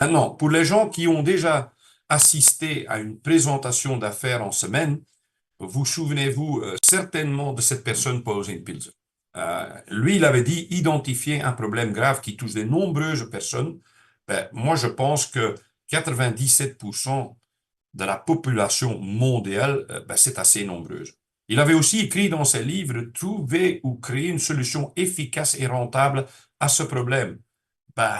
Maintenant, pour les gens qui ont déjà assisté à une présentation d'affaires en semaine, vous souvenez-vous certainement de cette personne, Paul Pilzer. Lui, il avait dit identifier un problème grave qui touche de nombreuses personnes. Moi, je pense que 97% de la population mondiale, c'est assez nombreuse. Il avait aussi écrit dans ses livres trouver ou créer une solution efficace et rentable à ce problème. Ben,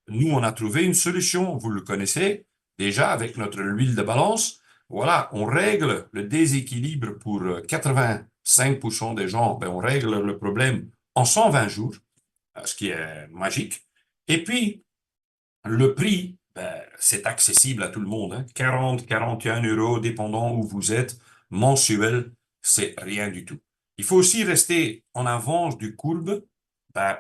nous, on a trouvé une solution, vous le connaissez déjà avec notre huile de balance. Voilà, on règle le déséquilibre pour 85% des gens, on règle le problème en 120 jours, ce qui est magique. Et puis, le prix, c'est accessible à tout le monde, hein. 40, 41 euros, dépendant où vous êtes, mensuel, c'est rien du tout. Il faut aussi rester en avance du courbe.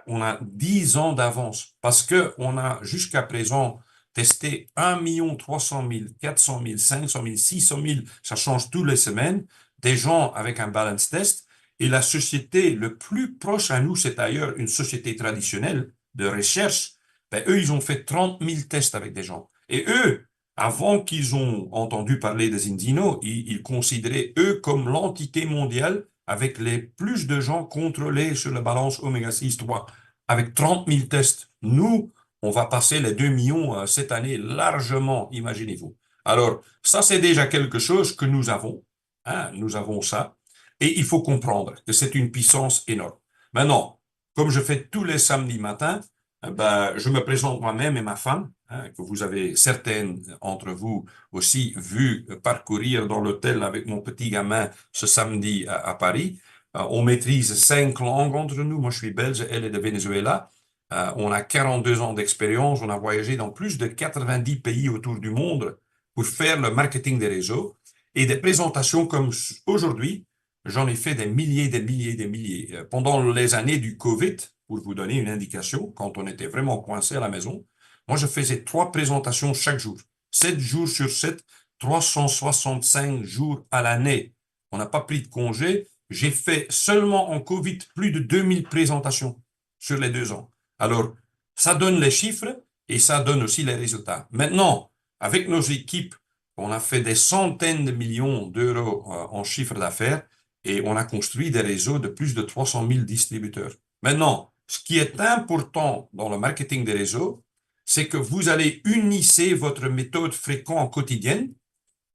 On a 10 ans d'avance parce que on a jusqu'à présent testé 1 300 000, 400 000, 500 000, 600 000, ça change toutes les semaines, des gens avec un balance test. Et la société le plus proche à nous, c'est ailleurs une société traditionnelle de recherche. Eux, ils ont fait 30 000 tests avec des gens. Et eux, avant qu'ils ont entendu parler des Indino, ils considéraient eux comme l'entité mondiale avec les plus de gens contrôlés sur la balance oméga 6 3, avec 30 000 tests. Nous, on va passer les 2 millions cette année largement, imaginez-vous. Alors, ça, c'est déjà quelque chose que nous avons. Hein, nous avons ça. Et il faut comprendre que c'est une puissance énorme. Maintenant, comme je fais tous les samedis matins, je me présente moi-même et ma femme, hein, que vous avez certaines entre vous aussi vu parcourir dans l'hôtel avec mon petit gamin ce samedi à Paris. On maîtrise 5 langues entre nous. Moi, je suis belge, elle est de Venezuela. On a 42 ans d'expérience. On a voyagé dans plus de 90 pays autour du monde pour faire le marketing des réseaux et des présentations comme aujourd'hui. J'en ai fait des milliers, des milliers, des milliers. Pendant les années du Covid, pour vous donner une indication, quand on était vraiment coincé à la maison, moi, je faisais 3 présentations chaque jour. 7 jours sur 7, 365 jours à l'année. On n'a pas pris de congé. J'ai fait seulement en Covid plus de 2 000 présentations sur les 2 ans. Alors, ça donne les chiffres et ça donne aussi les résultats. Maintenant, avec nos équipes, on a fait des centaines de millions d'euros en chiffre d'affaires et on a construit des réseaux de plus de 300 000 distributeurs. Maintenant, ce qui est important dans le marketing des réseaux, c'est que vous allez unisser votre méthode fréquente quotidienne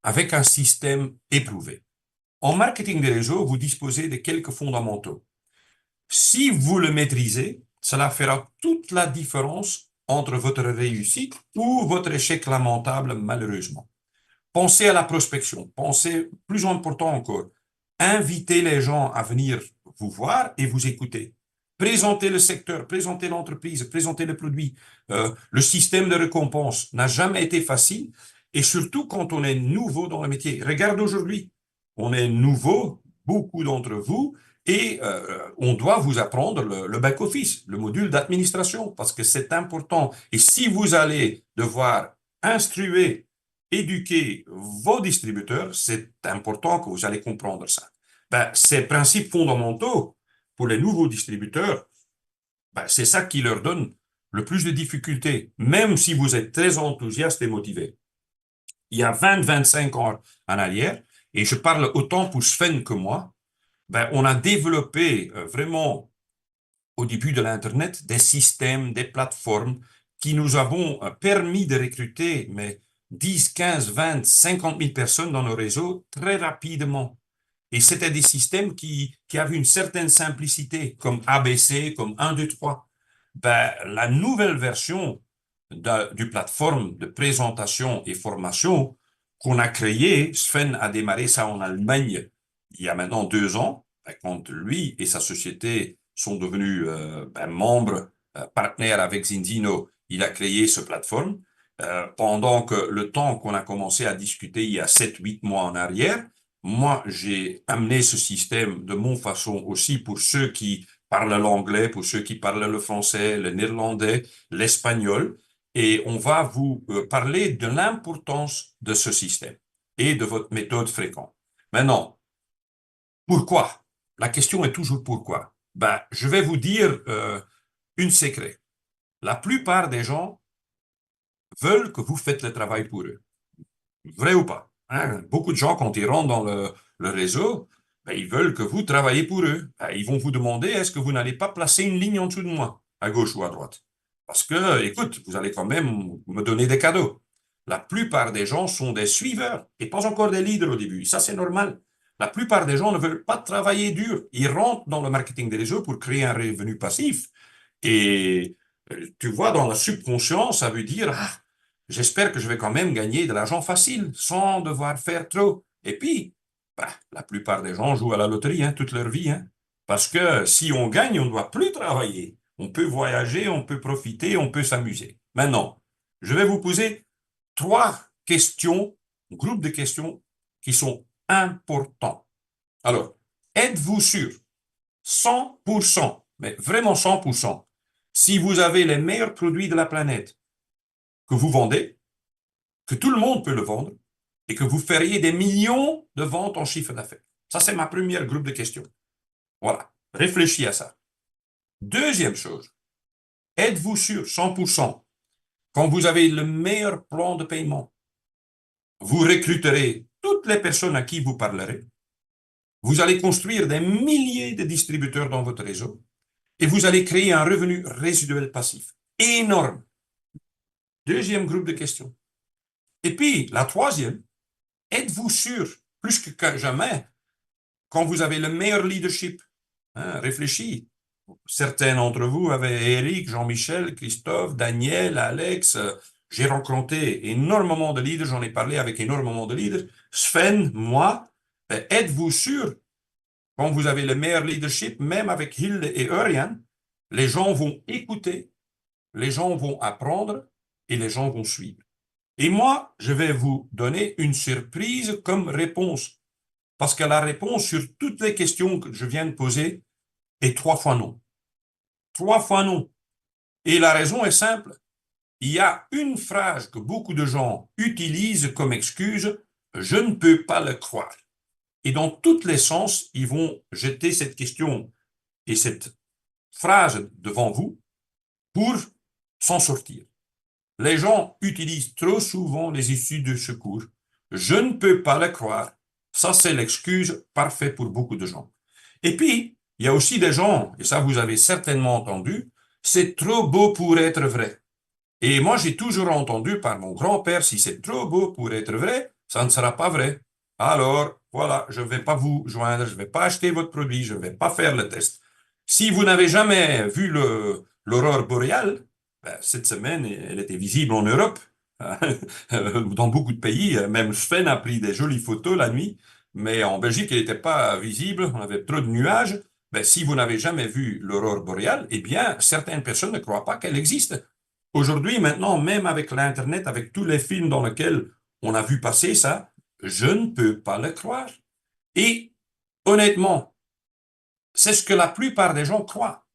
avec un système éprouvé. En marketing des réseaux, vous disposez de quelques fondamentaux. Si vous le maîtrisez, cela fera toute la différence entre votre réussite ou votre échec lamentable, malheureusement. Pensez à la prospection. Pensez, plus important encore, invitez les gens à venir vous voir et vous écouter. Présentez le secteur, présentez l'entreprise, présentez le produit. Le système de récompense n'a jamais été facile et surtout quand on est nouveau dans le métier. Regarde aujourd'hui, on est nouveau, beaucoup d'entre vous, et on doit vous apprendre le back-office, le module d'administration, parce que c'est important. Et si vous allez devoir instruer éduquer vos distributeurs, c'est important que vous allez comprendre ça. Ces principes fondamentaux pour les nouveaux distributeurs, c'est ça qui leur donne le plus de difficultés, même si vous êtes très enthousiaste et motivé. Il y a 20-25 ans en arrière, et je parle autant pour Sven que moi, on a développé vraiment au début de l'Internet des systèmes, des plateformes qui nous avons permis de recruter mais 10, 15, 20, 50 000 personnes dans nos réseaux très rapidement. Et c'était des systèmes qui avaient une certaine simplicité, comme ABC, comme 1, 2, 3. La nouvelle version du plateforme de présentation et formation qu'on a créée, Sven a démarré ça en Allemagne il y a maintenant 2 ans, quand lui et sa société sont devenus membres, partenaires avec Zindino, il a créé ce plateforme. Pendant que le temps qu'on a commencé à discuter il y a 7, 8 mois en arrière, moi, j'ai amené ce système de mon façon aussi pour ceux qui parlent l'anglais, pour ceux qui parlent le français, le néerlandais, l'espagnol, et on va vous parler de l'importance de ce système et de votre méthode fréquente. Maintenant, pourquoi? La question est toujours pourquoi. Je vais vous dire une secret. La plupart des gens veulent que vous faites le travail pour eux. Vrai ou pas? Hein? Beaucoup de gens, quand ils rentrent dans le réseau, ben, ils veulent que vous travaillez pour eux. Ben, ils vont vous demander, est-ce que vous n'allez pas placer une ligne en dessous de moi, à gauche ou à droite? Parce que, écoute, vous allez quand même me donner des cadeaux. La plupart des gens sont des suiveurs et pas encore des leaders au début. Ça, c'est normal. La plupart des gens ne veulent pas travailler dur. Ils rentrent dans le marketing des réseaux pour créer un revenu passif. Et tu vois, dans la subconscient, ça veut dire, ah, j'espère que je vais quand même gagner de l'argent facile, sans devoir faire trop. Et puis, bah, la plupart des gens jouent à la loterie, hein, toute leur vie, hein. Parce que si on gagne, on ne doit plus travailler. On peut voyager, on peut profiter, on peut s'amuser. Maintenant, je vais vous poser 3 questions, un groupe de questions qui sont importants. Alors, êtes-vous sûr, 100%, mais vraiment 100%, si vous avez les meilleurs produits de la planète que vous vendez, que tout le monde peut le vendre, et que vous feriez des millions de ventes en chiffre d'affaires? Ça, c'est ma première groupe de questions. Voilà. Réfléchis à ça. Deuxième chose, êtes-vous sûr, 100%, quand vous avez le meilleur plan de paiement, vous recruterez toutes les personnes à qui vous parlerez, vous allez construire des milliers de distributeurs dans votre réseau, et vous allez créer un revenu résiduel passif énorme. Deuxième groupe de questions. Et puis, la troisième, êtes-vous sûr, plus que jamais, quand vous avez le meilleur leadership, hein, réfléchis. Certains d'entre vous avaient Eric, Jean-Michel, Christophe, Daniel, Alex. J'ai rencontré énormément de leaders, j'en ai parlé avec énormément de leaders. Sven, moi, êtes-vous sûr, quand vous avez le meilleur leadership, même avec Hilde et Örjan, les gens vont écouter, les gens vont apprendre et les gens vont suivre. Et moi, je vais vous donner une surprise comme réponse. Parce que la réponse sur toutes les questions que je viens de poser est 3 fois non. 3 fois non. Et la raison est simple. Il y a une phrase que beaucoup de gens utilisent comme excuse, je ne peux pas le croire. Et dans tous les sens, ils vont jeter cette question et cette phrase devant vous pour s'en sortir. Les gens utilisent trop souvent les issues de secours. Je ne peux pas le croire. Ça, c'est l'excuse parfaite pour beaucoup de gens. Et puis, il y a aussi des gens, et ça vous avez certainement entendu, c'est trop beau pour être vrai. Et moi, j'ai toujours entendu par mon grand-père, si c'est trop beau pour être vrai, ça ne sera pas vrai. Alors, voilà, je ne vais pas vous joindre, je ne vais pas acheter votre produit, je ne vais pas faire le test. Si vous n'avez jamais vu l'aurore boréale, ben, cette semaine, elle était visible en Europe, dans beaucoup de pays. Même Sven a pris des jolies photos la nuit, mais en Belgique, elle n'était pas visible, on avait trop de nuages. Ben, si vous n'avez jamais vu l'aurore boréale, eh bien, certaines personnes ne croient pas qu'elle existe. Aujourd'hui, maintenant, même avec l'Internet, avec tous les films dans lesquels on a vu passer ça, je ne peux pas le croire. Et honnêtement, c'est ce que la plupart des gens croient.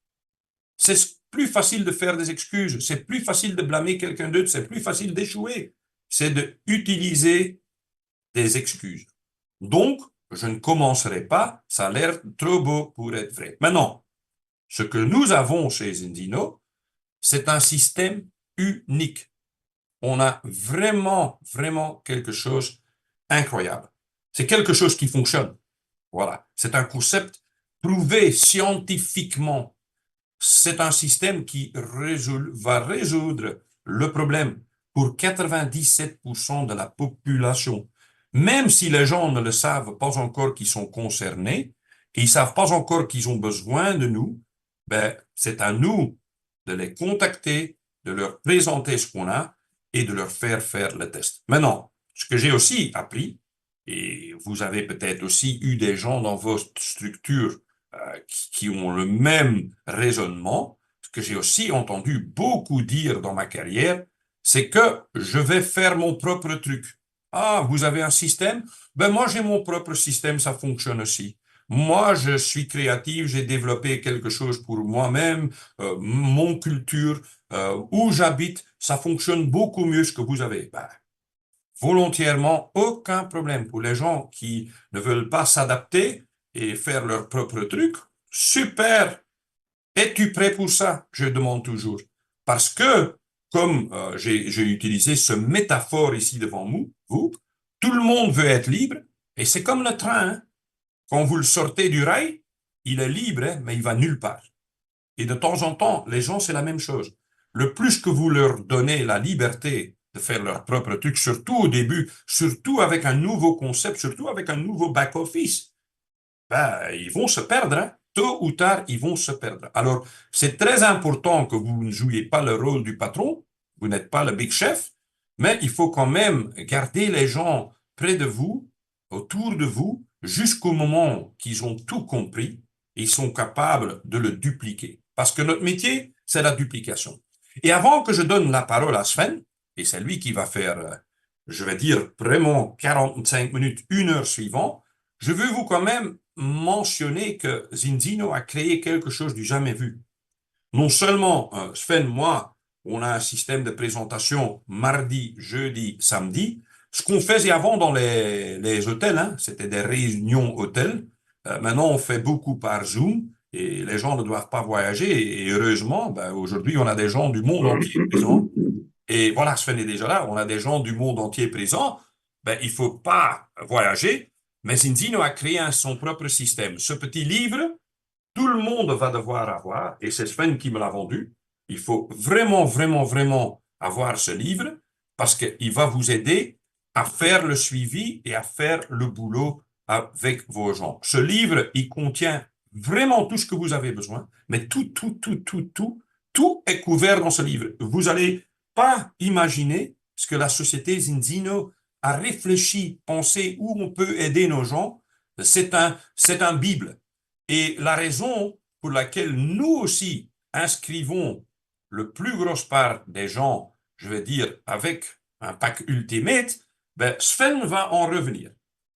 C'est plus facile de faire des excuses, c'est plus facile de blâmer quelqu'un d'autre, c'est plus facile d'échouer. C'est d'utiliser des excuses. Donc, je ne commencerai pas, ça a l'air trop beau pour être vrai. Maintenant, ce que nous avons chez Zendino, c'est un système unique. On a vraiment, vraiment quelque chose d'incroyable. C'est quelque chose qui fonctionne. Voilà. C'est un concept prouvé scientifiquement. C'est un système qui va résoudre le problème pour 97% de la population. Même si les gens ne le savent pas encore qu'ils sont concernés, et ils savent pas encore qu'ils ont besoin de nous, ben, c'est à nous de les contacter, de leur présenter ce qu'on a et de leur faire le test. Maintenant, ce que j'ai aussi appris, et vous avez peut-être aussi eu des gens dans votre structure qui ont le même raisonnement, ce que j'ai aussi entendu beaucoup dire dans ma carrière, c'est que je vais faire mon propre truc. Ah, vous avez un système? Ben moi j'ai mon propre système, ça fonctionne aussi. Moi, je suis créatif, j'ai développé quelque chose pour moi-même, mon culture, où j'habite, ça fonctionne beaucoup mieux ce que vous avez. Ben, volontairement, aucun problème. Pour les gens qui ne veulent pas s'adapter et faire leur propre truc, super. Es-tu prêt pour ça? Je demande toujours. Parce que comme j'ai utilisé ce métaphore ici devant vous, tout le monde veut être libre, et c'est comme le train, hein. Quand vous le sortez du rail, il est libre, hein, mais il va nulle part. Et de temps en temps, les gens, c'est la même chose. Le plus que vous leur donnez la liberté de faire leur propre truc, surtout au début, surtout avec un nouveau concept, surtout avec un nouveau back-office, ben, ils vont se perdre, hein. Tôt ou tard, ils vont se perdre. Alors, c'est très important que vous ne jouiez pas le rôle du patron, vous n'êtes pas le big chef, mais il faut quand même garder les gens près de vous, autour de vous, jusqu'au moment qu'ils ont tout compris et ils sont capables de le dupliquer. Parce que notre métier, c'est la duplication. Et avant que je donne la parole à Sven, et c'est lui qui va faire, je vais dire, vraiment 45 minutes, 1 heure suivant, je veux vous quand même mentionner que Zinzino a créé quelque chose du jamais vu. Non seulement Sven, moi, on a un système de présentation mardi, jeudi, samedi. Ce qu'on faisait avant dans les hôtels, hein, c'était des réunions hôtels. Maintenant, on fait beaucoup par Zoom et les gens ne doivent pas voyager. Et heureusement, ben, aujourd'hui, on a des gens du monde entier présents. Et voilà, Sven est déjà là. On a des gens du monde entier présents. Ben, il faut pas voyager. Mais Zinzino a créé son propre système. Ce petit livre, tout le monde va devoir avoir, et c'est Sven qui me l'a vendu. Il faut vraiment, vraiment, vraiment avoir ce livre parce qu'il va vous aider à faire le suivi et à faire le boulot avec vos gens. Ce livre, il contient vraiment tout ce que vous avez besoin, mais tout est couvert dans ce livre. Vous allez pas imaginer ce que la société Zinzino a réfléchi, pensé où on peut aider nos gens. C'est un Bible. Et la raison pour laquelle nous aussi inscrivons le plus grosse part des gens, je vais dire, avec un pack Ultimate, ben Sven va en revenir.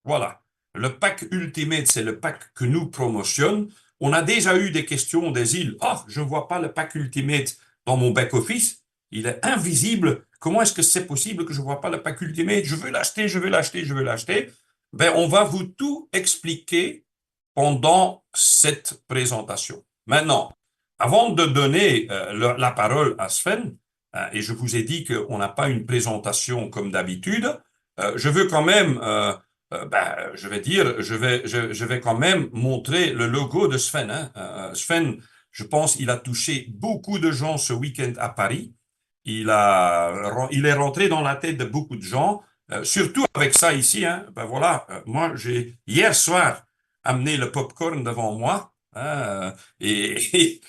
Voilà. Le pack Ultimate, c'est le pack que nous promotionnons. On a déjà eu des questions des îles. Ah, je ne vois pas le pack Ultimate dans mon back-office. Il est invisible. Comment est-ce que c'est possible que je ne vois pas le pack Ultimate? Je veux l'acheter, je veux l'acheter, je veux l'acheter. Ben, on va vous tout expliquer pendant cette présentation. Maintenant, avant de donner la parole à Sven, et je vous ai dit qu'on n'a pas une présentation comme d'habitude, je veux quand même, ben, je vais dire, je vais quand même montrer le logo de Sven, hein. Sven, je pense, il a touché beaucoup de gens ce week-end à Paris. Il est rentré dans la tête de beaucoup de gens, surtout avec ça ici, hein. Ben voilà, moi, j'ai hier soir amené le popcorn devant moi, hein, et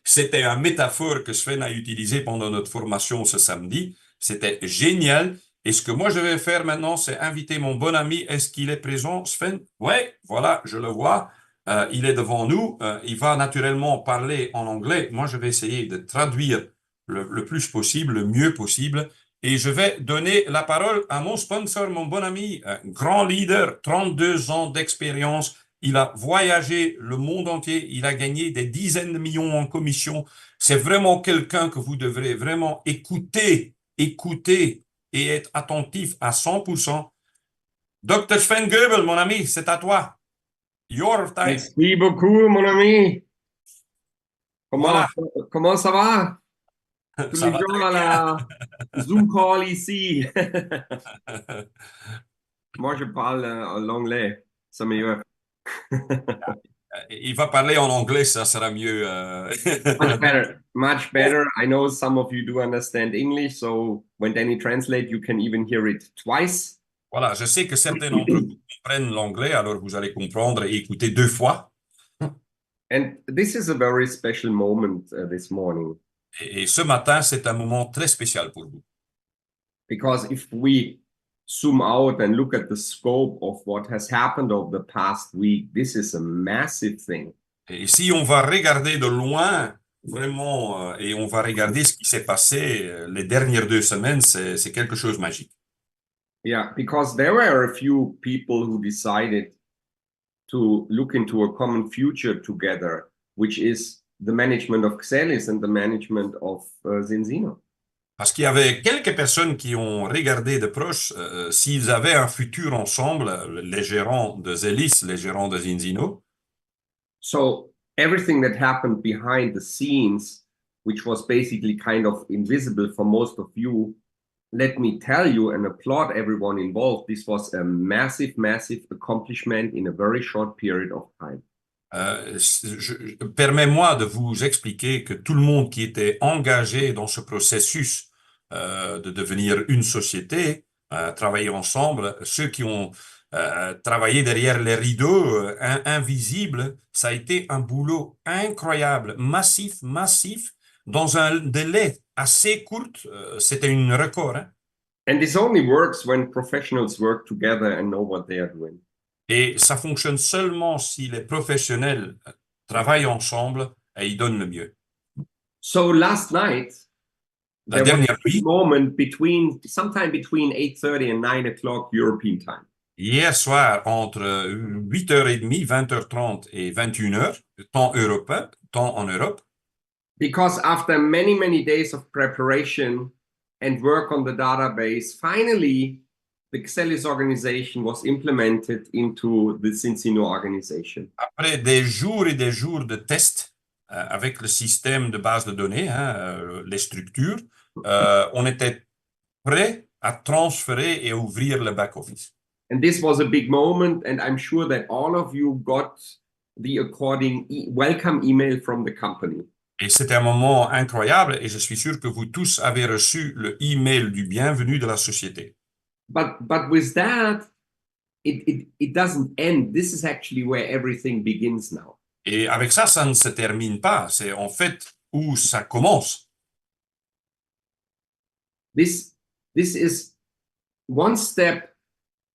c'était une métaphore que Sven a utilisée pendant notre formation ce samedi. C'était génial. Et ce que moi je vais faire maintenant, c'est inviter mon bon ami. Est-ce qu'il est présent, Sven? Ouais, voilà, je le vois. Il est devant nous. Il va naturellement parler en anglais. Moi, je vais essayer de traduire le plus possible, le mieux possible. Et je vais donner la parole à mon sponsor, mon bon ami, grand leader, 32 ans d'expérience. Il a voyagé le monde entier. Il a gagné des dizaines de millions en commission. C'est vraiment quelqu'un que vous devrez vraiment écouter et être attentif à 100%. Dr. Sven Goebel, mon ami, c'est à toi. Your time. Merci beaucoup, mon ami. Voilà, Comment ça va? Tous ça les va jours très à bien. la Zoom call ici. Moi, je parle l'anglais. C'est meilleur. Il va parler en anglais, ça sera mieux. Much better. Much better. I know some of you do understand English, so when Danny translate, you can even hear it twice. Voilà, je sais que certains d'entre vous comprennent l'anglais, alors vous allez comprendre et écouter 2 fois. And this is a very special moment this morning, Et ce matin, c'est un moment très spécial pour vous. because if we zoom out and look at the scope of what has happened over the past week, this is a massive thing. Et si on va regarder de loin, vraiment, et on va regarder ce qui s'est passé les dernières 2 semaines, c'est quelque chose de magique. Yeah, because there were a few people who decided to look into a common future together, which is the management of Xelis and the management of Zinzino. Parce qu'il y avait quelques personnes qui ont regardé de proche s'ils avaient un futur ensemble, les gérants de Zelis, les gérants de Zinzino. So everything that happened behind the scenes which was basically kind of invisible for most of you, let me tell you and applaud everyone involved. This was a massive, massive accomplishment in a very short period of time. Permets-moi de vous expliquer que tout le monde qui était engagé dans ce processus de devenir une société, travailler ensemble, ceux qui ont travaillé derrière les rideaux invisibles, ça a été un boulot incroyable, massif, massif, dans un délai assez court. C'était un record. Hein? And this only works when professionals work together and know what they are doing. Et ça fonctionne seulement si les professionnels travaillent ensemble et ils donnent le mieux. So last night, La there was dernière a big nuit, moment sometime between 8:30 and 9 o'clock European time. hier soir, entre 8h30, 20h30 et 21h, temps européen, temps en Europe, Because after many, many days of preparation and work on the database, finally, the Xelis organization was implemented into the Cincino organization. après des jours et des jours de tests avec le système de base de données, les structures, on était prêt à transférer et ouvrir le back-office. And this was a big moment, and I'm sure that all of you got the according welcome email from the company. Et c'était un moment incroyable et je suis sûr que vous tous avez reçu le email du bienvenu de la société. But with that, it doesn't end. This is actually where everything begins now. Et avec ça, ça ne se termine pas. C'est en fait où ça commence. This is one step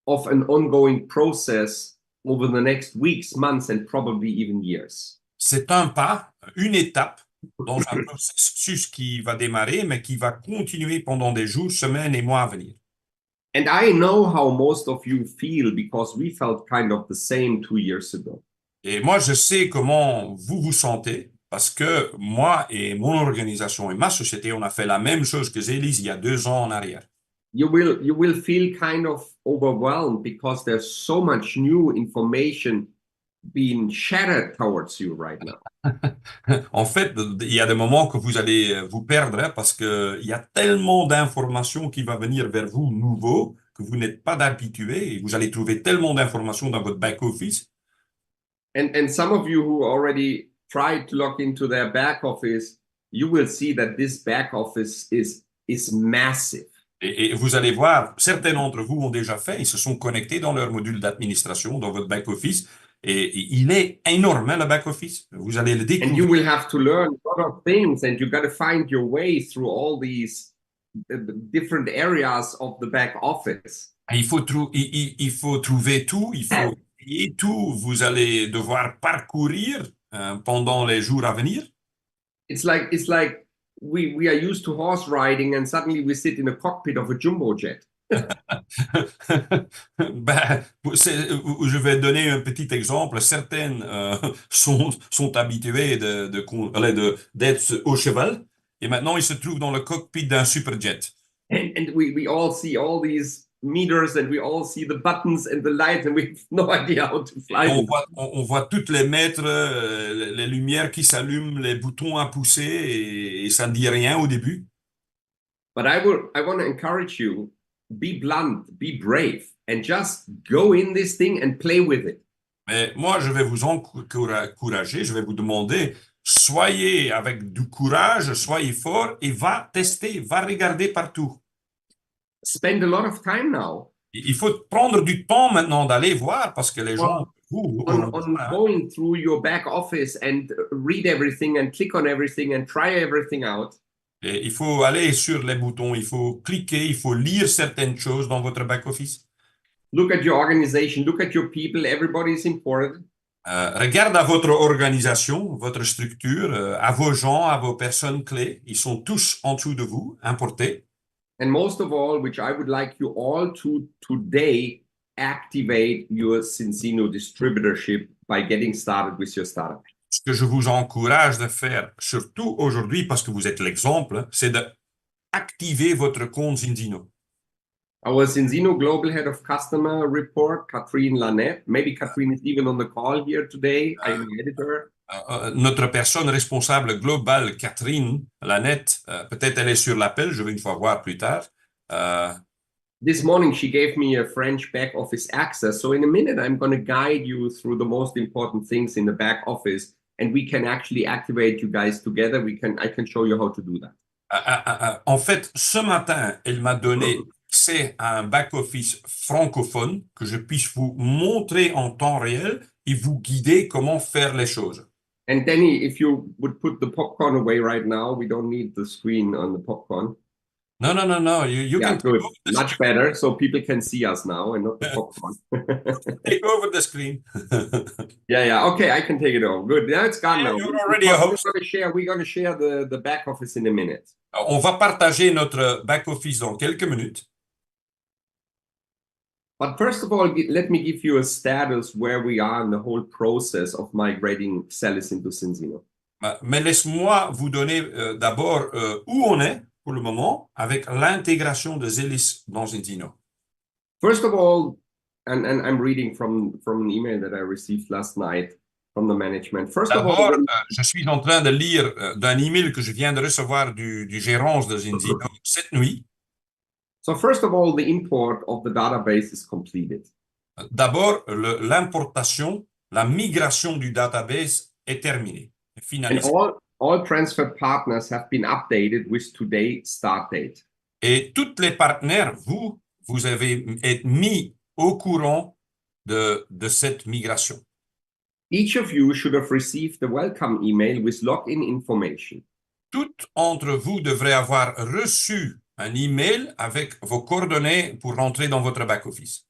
of an ongoing process over the next weeks, months, and probably even years. C'est un pas, une étape dans un processus qui va démarrer, mais qui va continuer pendant des jours, semaines et mois à venir. And I know how most of you feel because we felt kind of the same 2 years ago. Et moi, je sais comment vous vous sentez, parce que moi et mon organisation et ma société, on a fait la même chose que Xelis il y a 2 ans en arrière. You will feel kind of overwhelmed because there's so much new information being shattered towards you right now. En fait, il y a des moments que vous allez vous perdre parce que il y a tellement d'informations qui vont venir vers vous nouveaux que vous n'êtes pas habitués et vous allez trouver tellement d'informations dans votre back-office. And some of you who already tried to log into their back office, you will see that this back office is massive. Et vous allez voir, certains d'entre vous ont déjà fait, ils se sont connectés dans leur module d'administration, dans votre back-office, et il est énorme, hein, le back-office. Vous allez le And you découvrir. will have to learn a lot of things, and you got to find your way through all these different areas of the back office. Il faut trouver tout, il faut essayer tout. Vous allez devoir parcourir pendant les jours à venir. It's like we are used to horse riding, and suddenly we sit in a cockpit of a jumbo jet. Ben, je vais donner un petit exemple. Certaines sont habituées d'être au cheval et maintenant ils se trouvent dans le cockpit d'un superjet. And we all see all these meters, and we all see the buttons and the lights, and we have no idea how to fly. On voit toutes les mètres, les lumières qui s'allument, les boutons à pousser et ça ne dit rien au début. But I want to encourage you, be blunt, be brave, and just go in this thing and play with it. Mais moi, je vais vous encourager, je vais vous demander, soyez avec du courage, soyez fort et va tester, va regarder partout. Spend a lot of time now Il faut prendre du temps maintenant d'aller voir parce que les gens, on going through your back office and read everything and click on everything and try everything out. et il faut aller sur les boutons, il faut cliquer, il faut lire certaines choses dans votre back-office. Look at your organization, look at your people, everybody is important. Regarde à votre organisation, votre structure, à vos gens, à vos personnes clés. Ils sont tous en dessous de vous, importés. And most of all, which I would like you all to today activate your Cincino distributorship by getting started with your startup. Ce que je vous encourage de faire, surtout aujourd'hui, parce que vous êtes l'exemple, c'est d'activer votre compte Cincino. Our Cincino Global Head of Customer Report, Catherine Lanette. Maybe Catherine is even on the call here today. I'm the editor. Notre personne responsable globale, Catherine Lanette, peut-être elle est sur l'appel, je vais une fois voir plus tard. This morning, she gave me a French back office access. So in a minute, I'm going to guide you through the most important things in the back office, and we can actually activate you guys together. I can show you how to do that. En fait, ce matin, elle m'a donné accès à un back-office francophone que je puisse vous montrer en temps réel et vous guider comment faire les choses. And Danny, if you would put the popcorn away right now, we don't need the screen on the popcorn. No, no, no, no. You Yeah, can good. Much better. So people can see us now and not the popcorn. take over the screen. Yeah. Okay, I can take it over. Good. Now it's gone now. You're already a host. We're going to share the back office in a minute. On va partager notre back-office dans quelques minutes. But first of all, let me give you a status where we are in the whole process of migrating Xelis into Zinzino. Mais laisse-moi vous donner d'abord où on est pour le moment avec l'intégration de Xelis dans Zinzino. First of all, and I'm reading from an email that I received last night from the management. First of all, je suis en train de lire d'un email que je viens de recevoir du gérance de Zinzino cette nuit. So first of all, the import of the database is completed. D'abord, l'importation, la migration du database est terminée, finalisée. And all transfer partners have been updated with today's start date. Et tous les partenaires, vous avez été mis au courant de cette migration. Each of you should have received the welcome email with login information. Tout entre vous devrait avoir reçu un email avec vos coordonnées pour rentrer dans votre back-office.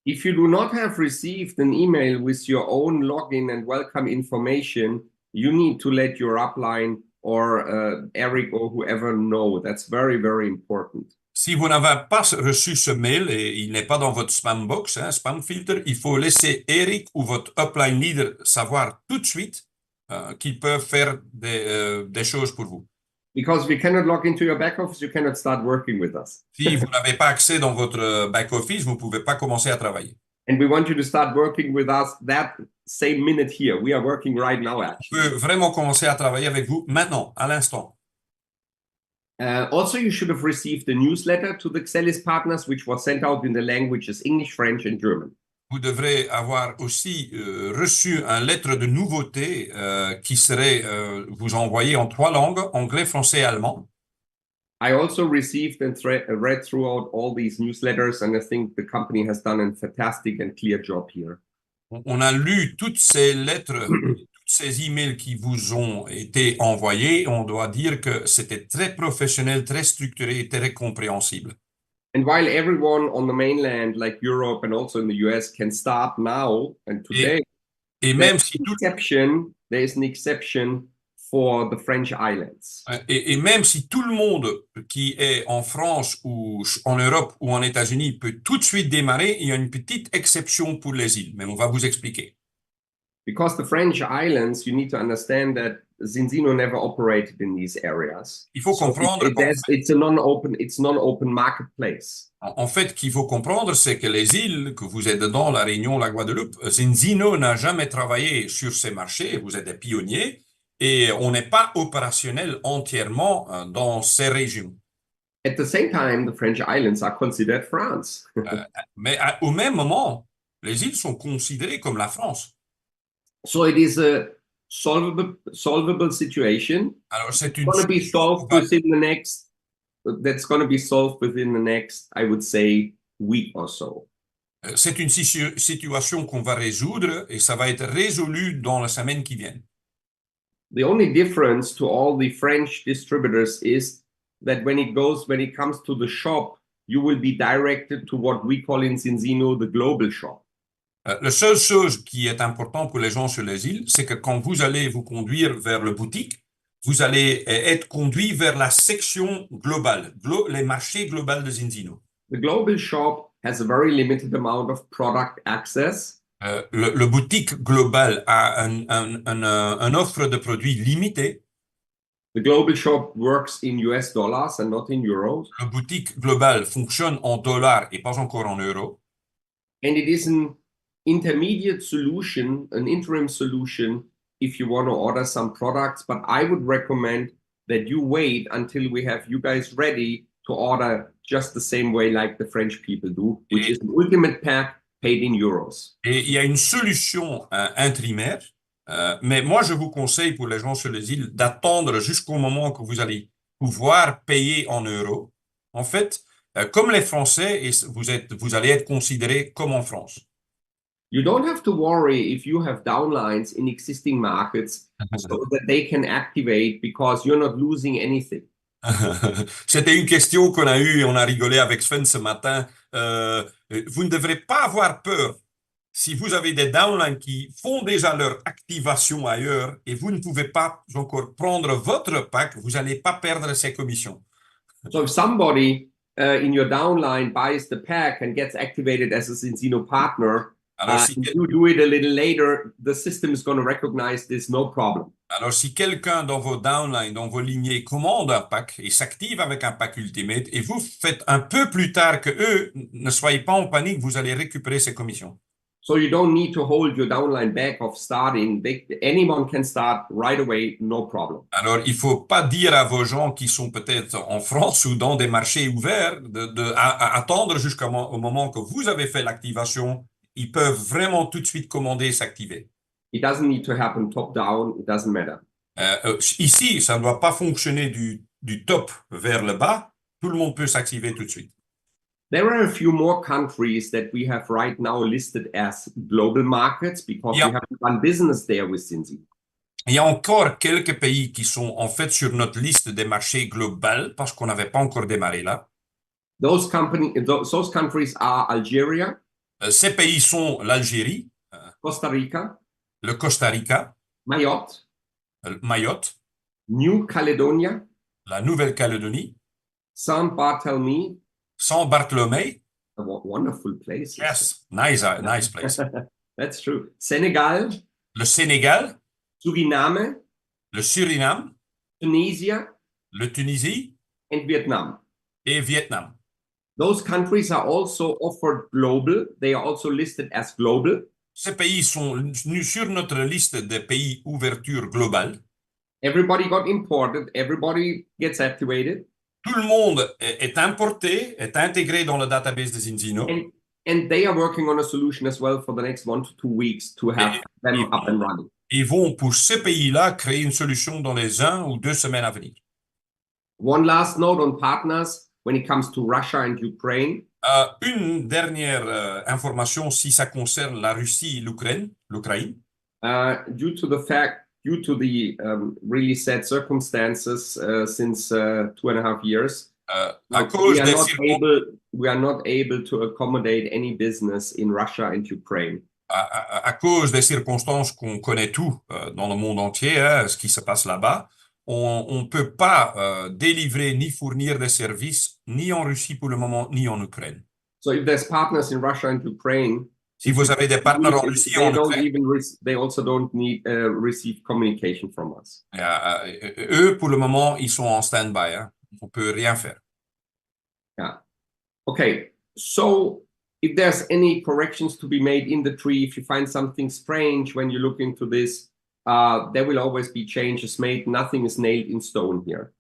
If you do not have received an email with your own login and welcome information, you need to let your upline or Eric or whoever know. That's very, very important. Si vous n'avez pas reçu ce mail et il n'est pas dans votre spam box, spam filter, il faut laisser Eric ou votre upline leader savoir tout de suite qu'ils peuvent faire des choses pour vous. Because we cannot log into your back office, you cannot start working with us. Si vous n'avez pas accès dans votre back office, vous ne pouvez pas commencer à travailler. And we want you to start working with us that same minute here. We are working right now, actually. On peut vraiment commencer à travailler avec vous maintenant, à l'instant. Also, you should have received a newsletter to the Xelis partners, which was sent out in the languages English, French, and German. Vous devrez avoir aussi reçu une lettre de nouveauté qui serait vous envoyée en 3 langues, anglais, français et allemand. I also received and read throughout all these newsletters, and I think the company has done a fantastic and clear job here. On a lu toutes ces lettres, toutes ces emails qui vous ont été envoyés. On doit dire que c'était très professionnel, très structuré et très compréhensible. And while everyone on the mainland, like Europe and also in the US, can start now and today, et même si there is an exception for the French islands. Et même si tout le monde qui est en France ou en Europe ou en États-Unis peut tout de suite démarrer, il y a une petite exception pour les îles, mais on va vous expliquer. Because the French islands, you need to understand that Zinzino never operated in these areas. Il faut comprendre it's non-open marketplace. En fait, qu'il faut comprendre, c'est que les îles que vous êtes dedans, la Réunion, la Guadeloupe, Zinzino n'a jamais travaillé sur ces marchés. Vous êtes des pionniers et on n'est pas opérationnel entièrement dans ces régions. At the same time, the French islands are considered France. Mais au même moment, les îles sont considérées comme la France. So it is a solvable situation. Alors c'est une going to be solved within the next. That's going to be solved within the next, I would say, week or so. C'est une situation qu'on va résoudre et ça va être résolu dans la semaine qui vient. The only difference to all the French distributors is that when it comes to the shop, you will be directed to what we call in Zinzino the global shop. La seule chose qui est importante pour les gens sur les îles, c'est que quand vous allez vous conduire vers le boutique, vous allez être conduit vers la section globale, les marchés globaux de Zinzino. The global shop has a very limited amount of product access. Le boutique global a une offre de produits limitée. The global shop works in US dollars and not in euros. Le boutique global fonctionne en dollars et pas encore en euros. And it is an intermediate solution, an interim solution if you want to order some products, but I would recommend that you wait until we have you guys ready to order just the same way like the French people do, which is an ultimate pack paid in euros. Et il y a une solution intrimaire, mais moi je vous conseille pour les gens sur les îles d'attendre jusqu'au moment que vous allez pouvoir payer en euros. En fait, comme les Français, et vous allez être considérés comme en France. You don't have to worry if you have downlines in existing markets so that they can activate because you're not losing anything. C'était une question qu'on a eue et on a rigolé avec Sven ce matin. Vous ne devrez pas avoir peur si vous avez des downlines qui font déjà leur activation ailleurs et vous ne pouvez pas encore prendre votre pack, vous n'allez pas perdre ces commissions. So if somebody in your downline buys the pack and gets activated as a Zinzino partner, Alors, and you do it a little later, the system is going to recognize this, no problem. Alors, si quelqu'un dans vos downlines, dans vos lignées, commande un pack et s'active avec un pack Ultimate et vous faites un peu plus tard que eux, ne soyez pas en panique, vous allez récupérer ces commissions. So you don't need to hold your downline back of starting. Anyone can start right away, no problem. Alors, il faut pas dire à vos gens qui sont peut-être en France ou dans des marchés ouverts attendre jusqu'au moment que vous avez fait l'activation. Ils peuvent vraiment tout de suite commander et s'activer. It doesn't need to happen top down. It doesn't matter. Ici, ça ne doit pas fonctionner du top vers le bas. Tout le monde peut s'activer tout de suite. There are a few more countries that we have right now listed as global markets because Yeah. we haven't done business there with Zinzi. Il y a encore quelques pays qui sont en fait sur notre liste des marchés globaux parce qu'on n'avait pas encore démarré là. Those countries are Algeria, Ces pays sont l'Algérie, Costa Rica, le Costa Rica, Mayotte, Mayotte, New Caledonia, la Nouvelle-Calédonie, Saint Barthélemy, San Bartolomé. a wonderful place. Yes, nice place. That's true. Senegal, Le Sénégal, Suriname, le Suriname, Tunisia, le Tunisie and Vietnam. et Vietnam. Those countries are also offered global. They are also listed as global. Ces pays sont sur notre liste des pays ouverture globale. Everybody got imported. Everybody gets activated. Tout le monde est importé, est intégré dans le database de Zinzino. And they are working on a solution as well for the next 1 to 2 weeks to have them up and running. Ils vont, pour ces pays-là, créer une solution dans les 1 ou 2 semaines à venir. One last note on partners when it comes to Russia and Ukraine. Une dernière information si ça concerne la Russie et l'Ukraine. Due to the really sad circumstances since 2.5 years, we are not able to accommodate any business in Russia and Ukraine. À cause des circonstances qu'on connaît tout dans le monde entier, ce qui se passe là-bas, on ne peut pas délivrer ni fournir des services ni en Russie pour le moment, ni en Ukraine. So if there's partners in Russia and Ukraine, si vous avez des partenaires en Russie et en Ukraine, they also don't need receive communication from us. Eux, pour le moment, ils sont en stand-by. On peut rien faire. Yeah. Okay. So if there's any corrections to be made in the tree, if you find something strange when you look into this, there will always be changes made. Nothing is nailed in stone here.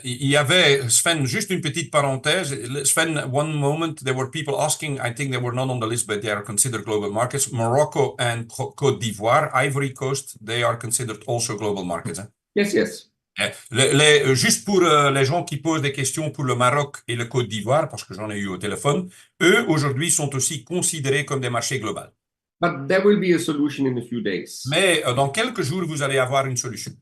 Il y avait, Sven, juste une petite parenthèse. Sven, one moment, there were people asking, I think they were not on the list, but they are considered global markets. Morocco and Côte d'Ivoire, Ivory Coast, they are considered also global markets. Hein? Yes. Juste pour les gens qui posent des questions pour le Maroc et le Côte d'Ivoire, parce que j'en ai eu au téléphone, eux, aujourd'hui, sont aussi considérés comme des marchés globaux. But there will be a solution in a few days. Mais dans quelques jours, vous allez avoir une solution.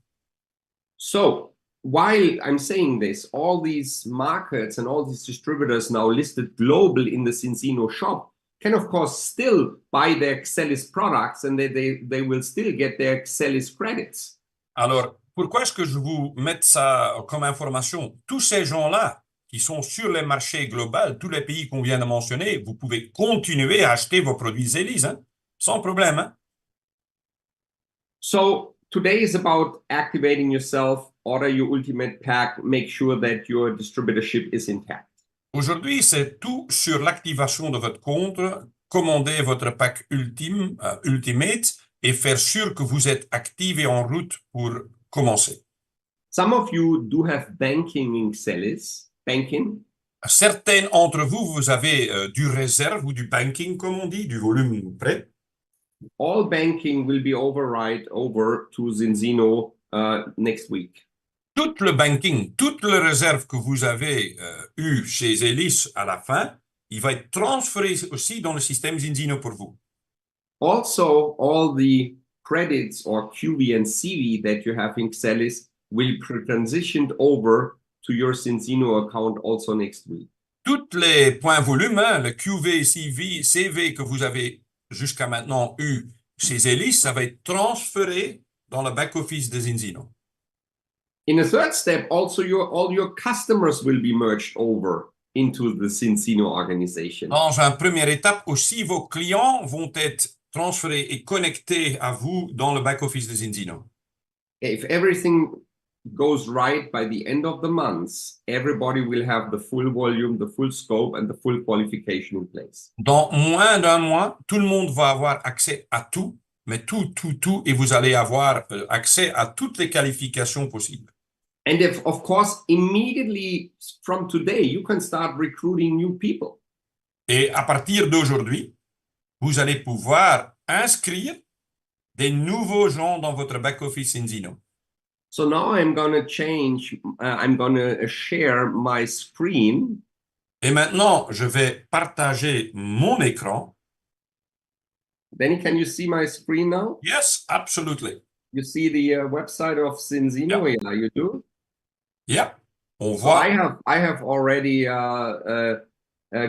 So, while I'm saying this, all these markets and all these distributors now listed global in the Zinzino shop can of course still buy their Excelis products and they will still get their Excelis credits. Alors, pourquoi est-ce que je vous mette ça comme information? Tous ces gens-là qui sont sur les marchés globaux, tous les pays qu'on vient de mentionner, vous pouvez continuer à acheter vos produits Zelis, sans problème. Hein? So, today is about activating yourself, order your ultimate pack, make sure that your distributorship is intact. Aujourd'hui, c'est tout sur l'activation de votre compte, commandez votre pack ultimate et faire sûr que vous êtes actifs et en route pour commencer. Some of you do have banking in Xelis, banking. Certains d'entre vous, vous avez du réserve ou du banking, comme on dit, du volume prêt. All banking will be over to Zinzino next week. Tout le banking, toute la réserve que vous avez eu chez Elis à la fin, il va être transféré aussi dans le système Zinzino pour vous. Also, all the credits or QV and CV that you have in Xelis will be transitioned over to your Zinzino account also next week. Tous les points volume, hein, le QV, CV que vous avez jusqu'à maintenant eu chez Elis, ça va être transféré dans le back-office de Zinzino. In a third step, also all your customers will be merged over into the Zinzino organization. Dans une première étape aussi, vos clients vont être transférés et connectés à vous dans le back-office de Zinzino. If everything goes right by the end of the month, everybody will have the full volume, the full scope, and the full qualification in place. Dans moins d'un mois, tout le monde va avoir accès à tout, mais tout, et vous allez avoir accès à toutes les qualifications possibles. And if, of course, immediately from today, you can start recruiting new people. Et à partir d'aujourd'hui, vous allez pouvoir inscrire des nouveaux gens dans votre back-office Zinzino. So now I'm going to change, I'm going to share my screen. Et maintenant, je vais partager mon écran. Then can you see my screen now? Yes, absolutely. You see the website of Zinzino? Yep. Yeah, you do. Yeah. On So voit. I have already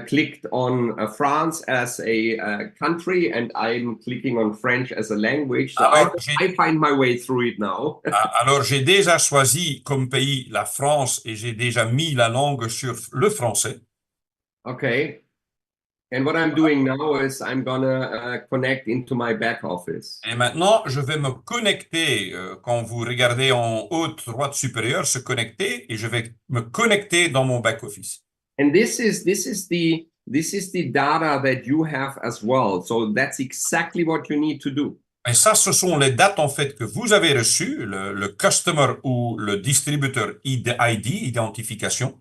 clicked on France as a country, and I'm clicking on French as a language. So Alors, I find my way through it now. Alors, j'ai déjà choisi comme pays la France et j'ai déjà mis la langue sur le français. Okay. And what I'm doing now is I'm gonna connect into my back office. Et maintenant, je vais me connecter, quand vous regardez en haut droite supérieure, se connecter, et je vais me connecter dans mon back-office. And this is the data that you have as well. So that's exactly what you need to do. Et ça, ce sont les dates, en fait, que vous avez reçues, le customer ou le distributeur ID, identification.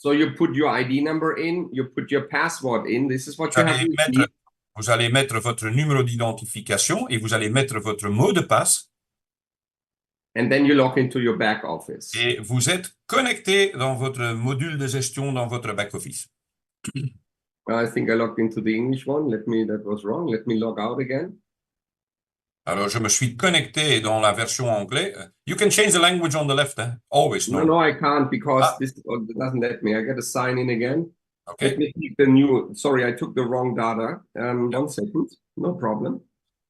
So you put your ID number in, you put your password in. This is what Vous you have allez to mettre, vous allez mettre votre numéro d'identification et vous allez mettre votre mot de passe. And then you log into your back office. Et vous êtes connecté dans votre module de gestion dans votre back-office. I think I logged into the English one. That was wrong. Let me log out again. Alors, je me suis connecté dans la version anglais. You can change the language on the left, hein? Always, no? No, I can't because this doesn't let me. I got to sign in again. Okay. Let me click the new. Sorry, I took the wrong data. 1 second. No problem.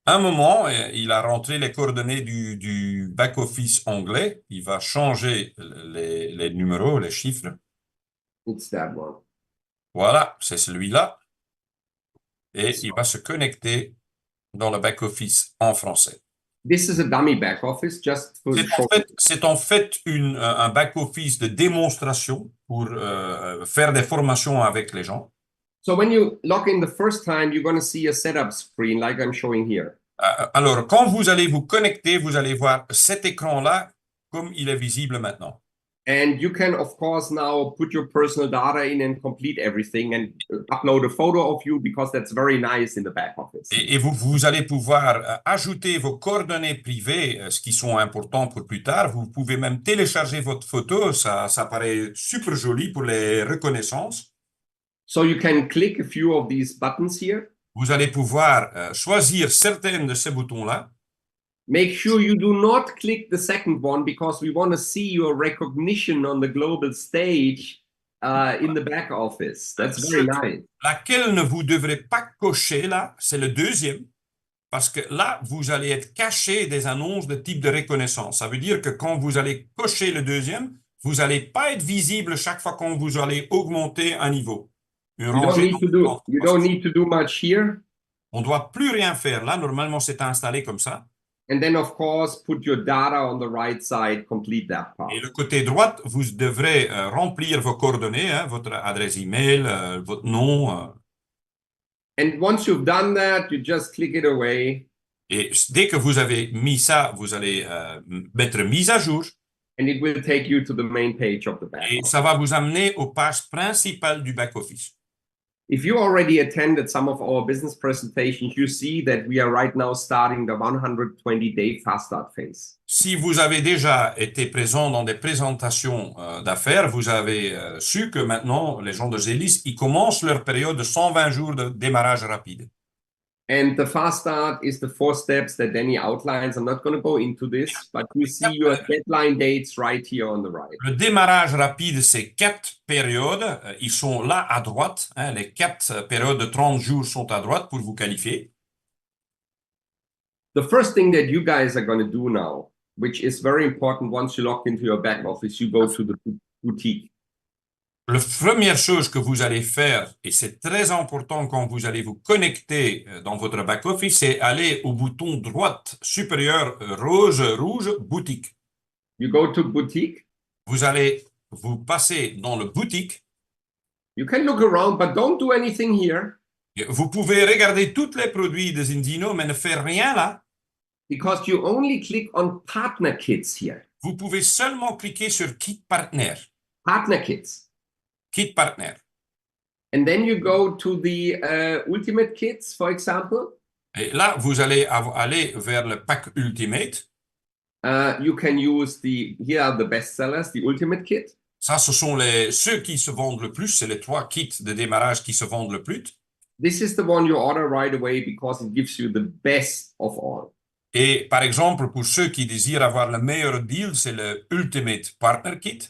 À un moment, il a rentré les coordonnées du back-office anglais. Il va changer les numéros, les chiffres. It's that one. Voilà, c'est celui-là. Et il va se connecter dans le back-office en français. This is a dummy back office, just for C'est en fait un back-office de démonstration pour faire des formations avec les gens. So when you log in the first time, you're going to see a setup screen like I'm showing here. Alors, quand vous allez vous connecter, vous allez voir cet écran-là comme il est visible maintenant. And you can, of course, now put your personal data in and complete everything and upload a photo of you because that's very nice in the back office. Et vous allez pouvoir ajouter vos coordonnées privées, ce qui sont importants pour plus tard. Vous pouvez même télécharger votre photo. Ça paraît super joli pour les reconnaissances. So you can click a few of these buttons here. Vous allez pouvoir choisir certains de ces boutons-là. Make sure you do not click the second one because we want to see your recognition on the global stage in the back office. That's very nice. Laquelle ne vous devrez pas cocher là, c'est le deuxième, parce que là, vous allez être caché des annonces de type de reconnaissance. Ça veut dire que quand vous allez cocher le deuxième, vous n'allez pas être visible chaque fois quand vous allez augmenter un niveau. You don't need to do much here. On ne doit plus rien faire. Là, normalement, c'est installé comme ça. And then, of course, put your data on the right side, complete that part. Et le côté droit, vous devrez remplir vos coordonnées, hein, votre adresse email, votre nom. And once you've done that, you just click it away. Et dès que vous avez mis ça, vous allez mettre mise à jour and it will take you to the main page of the back et office. ça va vous amener aux pages principales du back-office. If you already attended some of our business presentations, you see that we are right now starting the 120-day fast start phase. Si vous avez déjà été présent dans des présentations d'affaires, vous avez su que maintenant, les gens de Zélis, ils commencent leur période de 120 jours de démarrage rapide. And the fast start is the 4 steps that Danny outlines. I'm not going to go into this, but you see your deadline dates right here on the right. Le démarrage rapide, c'est 4 périodes. Ils sont là à droite. Hein, les 4 périodes de 30 jours sont à droite pour vous qualifier. The first thing that you guys are going to do now, which is very important once you log into your back office, you go to the boutique. La première chose que vous allez faire, et c'est très important quand vous allez vous connecter dans votre back-office, c'est aller au bouton droite supérieur rouge, boutique. You go to boutique. Vous allez vous passer dans le boutique. You can look around, but don't do anything here. Vous pouvez regarder tous les produits de Zinzino, mais ne faire rien là. Because you only click on partner kits here. Vous pouvez seulement cliquer sur Kit Partner. Partner kits. Kit Partner. And then you go to the ultimate kits, for example. Et là, vous allez aller vers le pack Ultimate. You can use here are the best sellers, the ultimate kit. Ça, ce sont ceux qui se vendent le plus. C'est les 3 kits de démarrage qui se vendent le plus. This is the one you order right away because it gives you the best of all. Et par exemple, pour ceux qui désirent avoir le meilleur deal, c'est le Ultimate Partner Kit.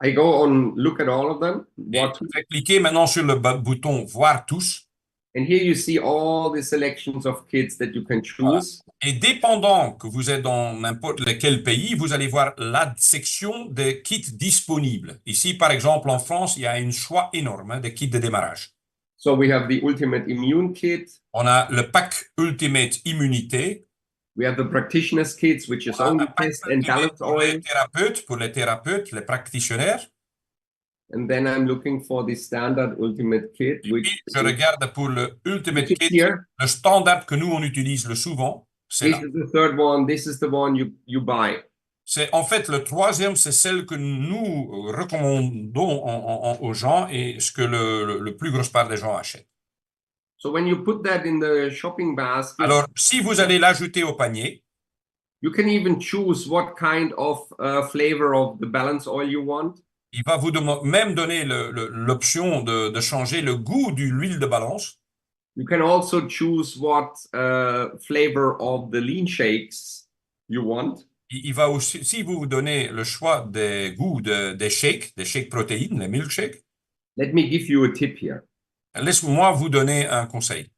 I go on, look at all of them. Vous cliquez maintenant sur le bouton Voir tous. And here you see all the selections of kits that you can choose. Voilà. Et dépendant que vous êtes dans n'importe lequel pays, vous allez voir la section des kits disponibles. Ici, par exemple, en France, il y a un choix énorme de kits de démarrage. So we have the Ultimate Immune Kit. On a le pack Ultimate Immunité. We have the Practitioners Kits, which is only test and balance oil. Pour les thérapeutes, les praticiens. And then I'm looking for the standard Ultimate Kit. Which je regarde pour le Ultimate Kit, here. Le standard que nous, on utilise le souvent. This is the third one. This is the one you buy. C'est en fait le troisième, c'est celle que nous recommandons aux gens et ce que le plus grosse part des gens achètent. So when you put that in the shopping basket, alors si vous allez l'ajouter au panier, you can even choose what kind of flavor of the balance oil you want. Il va vous même donner l'option de changer le goût de l'huile de balance. You can also choose what flavor of the lean shakes you want. Il va aussi, si vous donnez le choix des goûts des shakes protéines, les milkshakes. Let me give you a tip here. Laisse-moi vous donner un conseil.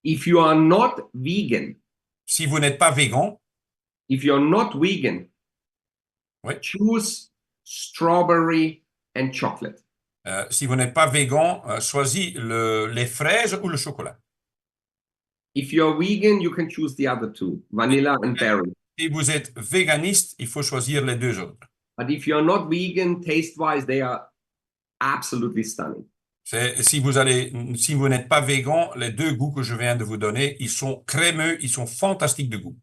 If you are not vegan, si vous n'êtes pas végan, if you're not vegan, oui. choose strawberry and chocolate. Si vous n'êtes pas végan, choisis les fraises ou le chocolat. If you're vegan, you can choose the other two, vanilla and berry. Si vous êtes véganiste, il faut choisir les 2 autres. But if you're not vegan, taste-wise, they are absolutely stunning. Si vous n'êtes pas végan, les 2 goûts que je viens de vous donner, ils sont crémeux, ils sont fantastiques de goût.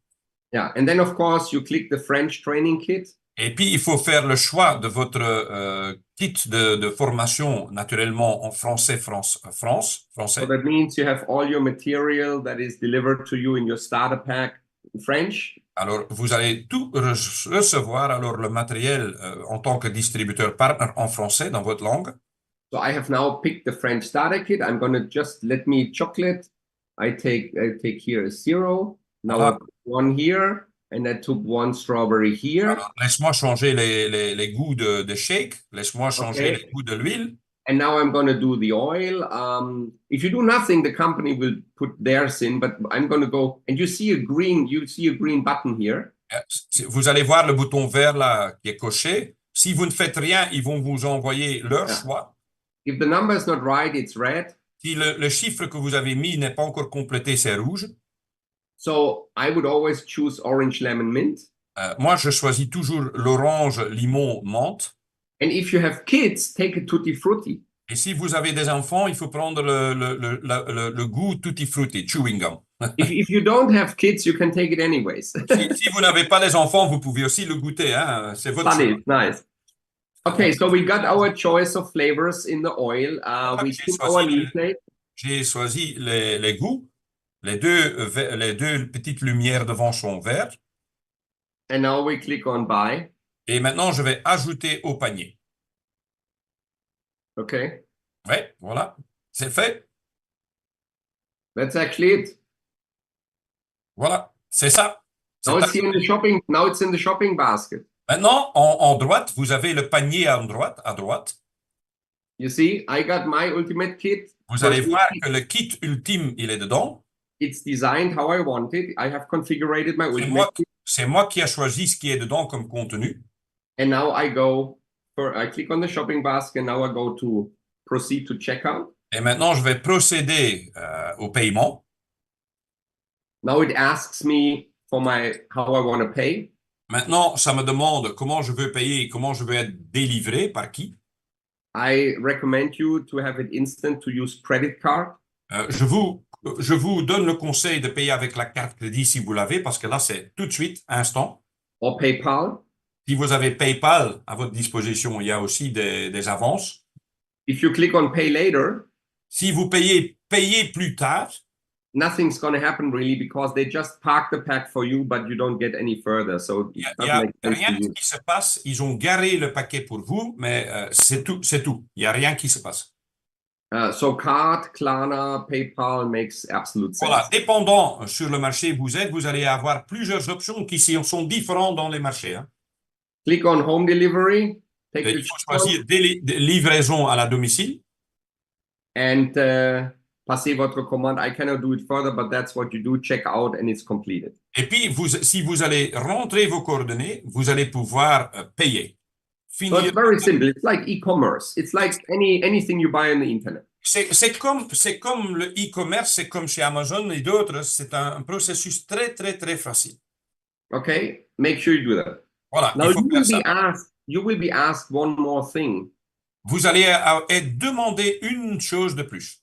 Yeah, and then of course you click the French training kit. Et puis il faut faire le choix de votre kit de formation naturellement en français. So that means you have all your material that is delivered to you in your starter pack in French. Alors vous allez tout recevoir alors le matériel en tant que distributeur partner en français dans votre langue. So I have now picked the French starter kit. I'm going to just let me chocolate. I take here a 0. Now I put 1 here, and I took 1 strawberry here. Alors, laisse-moi changer les goûts de shake. Laisse-moi changer les goûts de l'huile. And now I'm going to do the oil. If you do nothing, the company will put theirs in, but I'm going to go, and you see a green button here. Vous allez voir le bouton vert là qui est coché. Si vous ne faites rien, ils vont vous envoyer leur choix. If the number is not right, it's red. Si le chiffre que vous avez mis n'est pas encore complété, c'est rouge. So I would always choose orange, lemon, mint. Moi, je choisis toujours l'orange, limon, menthe. And if you have kids, take a tutti frutti. Et si vous avez des enfants, il faut prendre le goût tutti frutti, chewing gum. If you don't have kids, you can take it anyways. Si vous n'avez pas les enfants, vous pouvez aussi le goûter, hein? C'est votre choix. Funny, nice. Okay, so we got our choice of flavors in the oil. Voilà, We took our leaf plate. j'ai choisi les goûts. Les deux petites lumières devant sont vertes. And now we click on buy. Et maintenant, je vais ajouter au panier. Okay, Oui, voilà. C'est fait. that's actually it. Voilà. C'est ça. Now C'est it's here in the shopping. Now it's in the shopping basket. Maintenant, en droite, vous avez le panier à droite. You see, I got my ultimate kit. Vous allez voir que le kit ultime, il est dedans. It's designed how I want it. I have configured my ultimate kit. C'est moi qui ai choisi ce qui est dedans comme contenu. And now I click on the shopping basket. Now I go to proceed to checkout. Et maintenant, je vais procéder au paiement. Now it asks me for how I want to pay. Maintenant, ça me demande comment je veux payer et comment je veux être délivré, par qui. I recommend you to have it instant to use credit card. Je vous donne le conseil de payer avec la carte crédit si vous l'avez, parce que là, c'est tout de suite, instant. Or PayPal. Si vous avez PayPal à votre disposition, il y a aussi des avances. If you click on pay later, si vous payez plus tard, nothing's going to happen really because they just park the pack for you, but you don't get any further. So il n'y a rien qui se passe. Ils ont garé le paquet pour vous, mais c'est tout. Il n'y a rien qui se passe. So card, Klarna, PayPal makes absolute sense. Voilà, dépendant sur le marché où vous allez avoir plusieurs options qui sont différentes dans les marchés. Hein. Click on home delivery. Il faut choisir des livraisons à la domicile. And passer votre commande. I cannot do it further, but that's what you do. Check out and it's completed. Et puis, si vous allez rentrer vos coordonnées, vous allez pouvoir payer. So it's very simple. It's like e-commerce. It's like anything you buy on the internet. C'est comme le e-commerce, c'est comme chez Amazon et d'autres. C'est un processus très, très, très facile. Okay, make sure you do that. Voilà. Now you will be asked one more thing. Vous allez être demandé une chose de plus.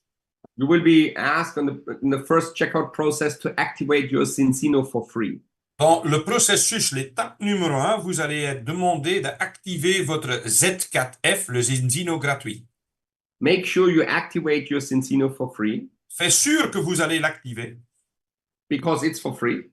You will be asked in the first checkout process to activate your Zinzino for free. Dans le processus, l'étape numéro 1, vous allez être demandé d'activer votre Z4F, le Zinzino gratuit. Make sure you activate your Zinzino for free. Faites sûr que vous allez l'activer. Because it's for free.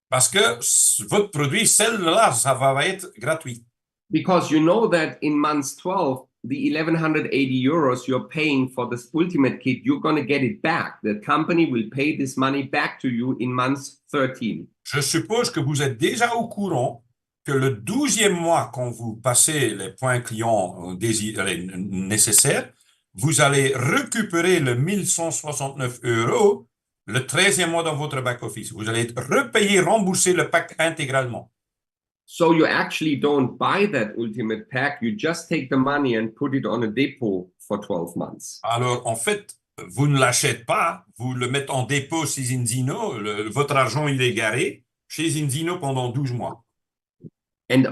Parce que votre produit, celle-là, ça va être gratuit. Because you know that in month 12, the 1,180 euros you're paying for this ultimate kit, you're going to get it back. The company will pay this money back to you in month 13. Je suppose que vous êtes déjà au courant que le 12e mois, quand vous passez les points clients nécessaires, vous allez récupérer le 1 169 €, le 13e mois dans votre back-office. Vous allez rembourser le pack intégralement. So you actually don't buy that ultimate pack, you just take the money and put it on a depot for 12 months. Alors, en fait, vous ne l'achetez pas, vous le mettez en dépôt chez Zinzino, votre argent, il est garé chez Zinzino pendant 12 mois. And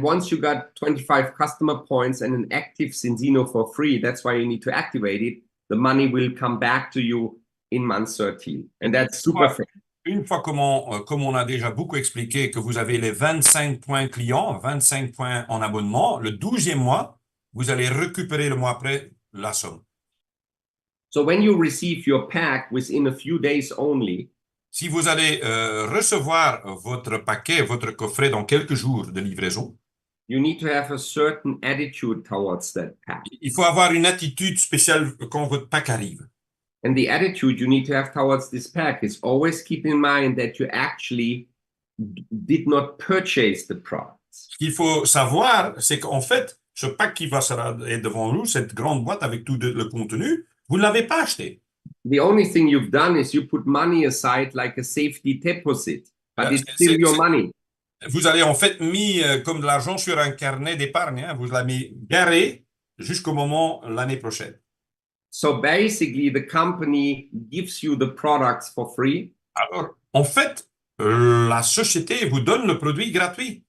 once you got 25 customer points and an active Zinzino for free, that's why you need to activate it, the money will come back to you in month 13. And that's super fair. Une fois, comme on a déjà beaucoup expliqué, que vous avez les 25 points clients, 25 points en abonnement, le 12e mois, vous allez récupérer le mois après la somme. So when you receive your pack within a few days only, si vous allez recevoir votre paquet, votre coffret dans quelques jours de livraison, you need to have a certain attitude towards that pack. Il faut avoir une attitude spéciale quand votre pack arrive. And the attitude you need to have towards this pack is always keep in mind that you actually did not purchase the products. Ce qu'il faut savoir, c'est qu'en fait, ce pack qui va être devant nous, cette grande boîte avec tout le contenu, vous ne l'avez pas acheté. The only thing you've done is you put money aside like a safety deposit, but it's still your money. Vous avez en fait mis comme de l'argent sur un carnet d'épargne. Hein, vous l'avez mis garé jusqu'au moment l'année prochaine. So basically, the company gives you the products for free. Alors, en fait, la société vous donne le produit gratuit.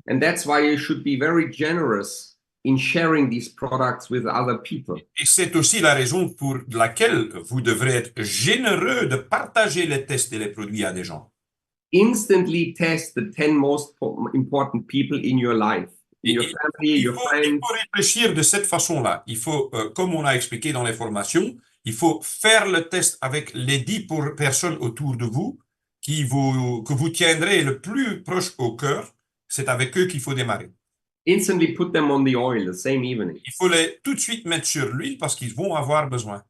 And that's why you should be very generous in sharing these products with other people. Et c'est aussi la raison pour laquelle vous devrez être généreux de partager les tests et les produits à des gens. Instantly test the 10 most important people in your life, in your family, Il your faut friends. réfléchir de cette façon-là. Il faut, comme on a expliqué dans les formations, il faut faire le test avec les 10 personnes autour de vous que vous tiendrez le plus proche au cœur. C'est avec eux qu'il faut démarrer. Instantly put them on the oil the same evening. Il faut les tout de suite mettre sur l'huile parce qu'ils vont avoir besoin.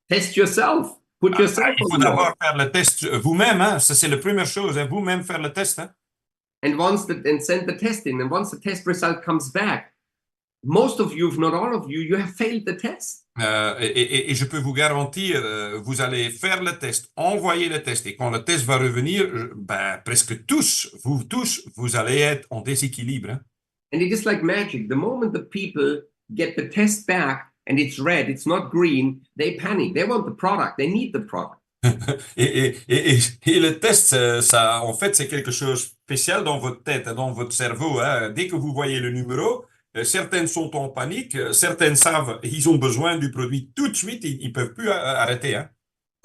Test yourself. Put yourself Il on faut the oil. d'abord faire le test vous-même. Hein. Ça, c'est la première chose. Hein. Vous-même faire le test. Hein. And send the test in. And once the test result comes back, most of you, if not all of you, you have failed the test. Et je peux vous garantir, vous allez faire le test, envoyer le test, et quand le test va revenir, presque tous, vous allez être en déséquilibre. Hein. And it is like magic. The moment the people get the test back and it's red, it's not green, they panic. They want the product. They need the product. Et le test, ça, en fait, c'est quelque chose de spécial dans votre tête, dans votre cerveau. Hein. Dès que vous voyez le numéro, certaines sont en panique, certaines savent, ils ont besoin du produit tout de suite, ils ne peuvent plus arrêter. Hein.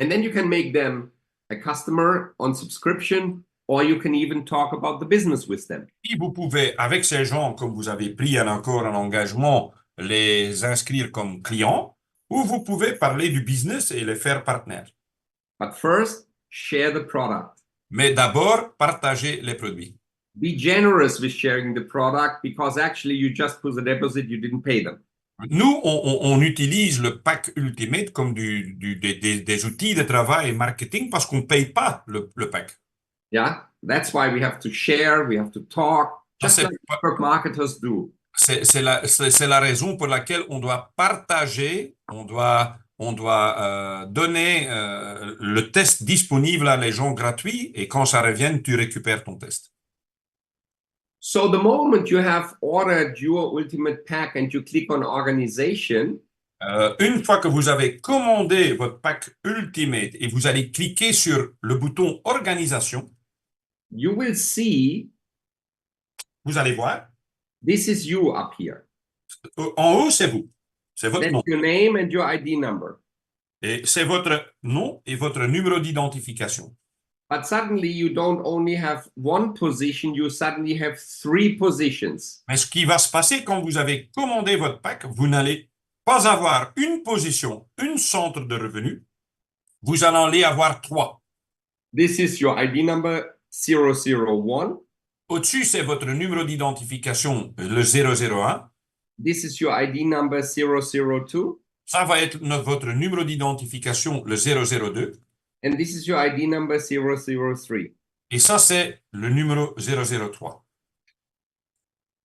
And then you can make them a customer on subscription, or you can even talk about the business with them. Et vous pouvez, avec ces gens, comme vous avez pris encore un engagement, les inscrire comme clients, ou vous pouvez parler du business et les faire partenaires. But first, share the product. Mais d'abord, partagez les produits. Be generous with sharing the product because actually you just put a deposit, you didn't pay them. Nous, on utilise le pack Ultimate comme des outils de travail et marketing parce qu'on ne paye pas le pack. Yeah, that's why we have to share, we have to talk, just like network marketers do. C'est la raison pour laquelle on doit partager, on doit donner le test disponible à les gens gratuits et quand ça revient, tu récupères ton test. So the moment you have ordered your ultimate pack and you click on organization, une fois que vous avez commandé votre pack Ultimate et vous allez cliquer sur le bouton organisation, you will see vous allez voir, this is you up here. En haut, c'est vous. C'est votre That's nom. your name and your ID number. Et c'est votre nom et votre numéro d'identification. But suddenly you don't only have one position, you suddenly have 3 positions. Mais ce qui va se passer quand vous avez commandé votre pack, vous n'allez pas avoir une position, une centre de revenus. Vous en allez avoir 3. This is your ID number 001. Au-dessus, c'est votre numéro d'identification, le 001. This is your ID number 002. Ça va être votre numéro d'identification, le 002. And this is your ID number 003. Et ça, c'est le numéro 003.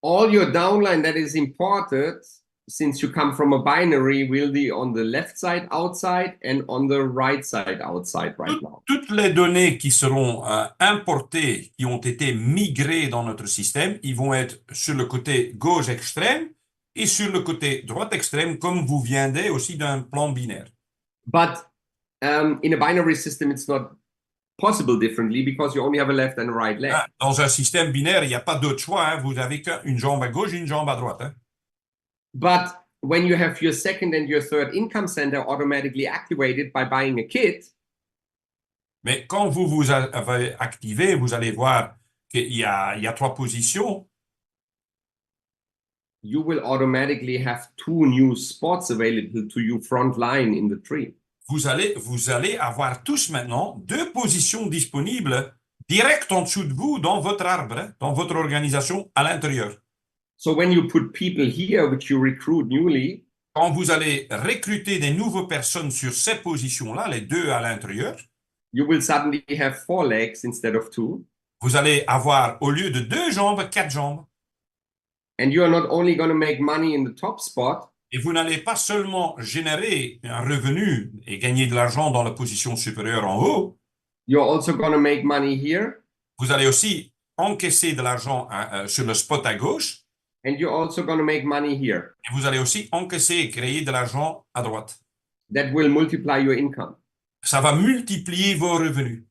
All your downline that is imported, since you come from a binary, will be on the left side outside and on the right side outside right now. Toutes les données qui seront importées, qui ont été migrées dans notre système, ils vont être sur le côté gauche extrême et sur le côté droite extrême, comme vous viendrez aussi d'un plan binaire. But in a binary system, it's not possible differently because you only have a left and a right leg. Dans un système binaire, il n'y a pas d'autre choix. Hein. Vous n'avez qu'une jambe à gauche et une jambe à droite. Hein. But when you have your second and your third income center automatically activated by buying a kit, mais quand vous avez activé, vous allez voir qu'il y a 3 positions. You will automatically have 2 new spots available to you front line in the tree. Vous allez avoir tous maintenant 2 positions disponibles direct en dessous de vous dans votre arbre, hein, dans votre organisation à l'intérieur. So when you put people here, which you recruit newly, quand vous allez recruter des nouvelles personnes sur ces positions-là, les 2 à l'intérieur, you will suddenly have 4 legs instead of 2. Vous allez avoir, au lieu de 2 jambes, 4 jambes. And you are not only going to make money in the top spot, et vous n'allez pas seulement générer un revenu et gagner de l'argent dans la position supérieure en haut. You're also going to make money here. Vous allez aussi encaisser de l'argent sur le spot à gauche. And you're also going to make money here. Et vous allez aussi encaisser et créer de l'argent à droite. That will multiply your income. Ça va multiplier vos revenus.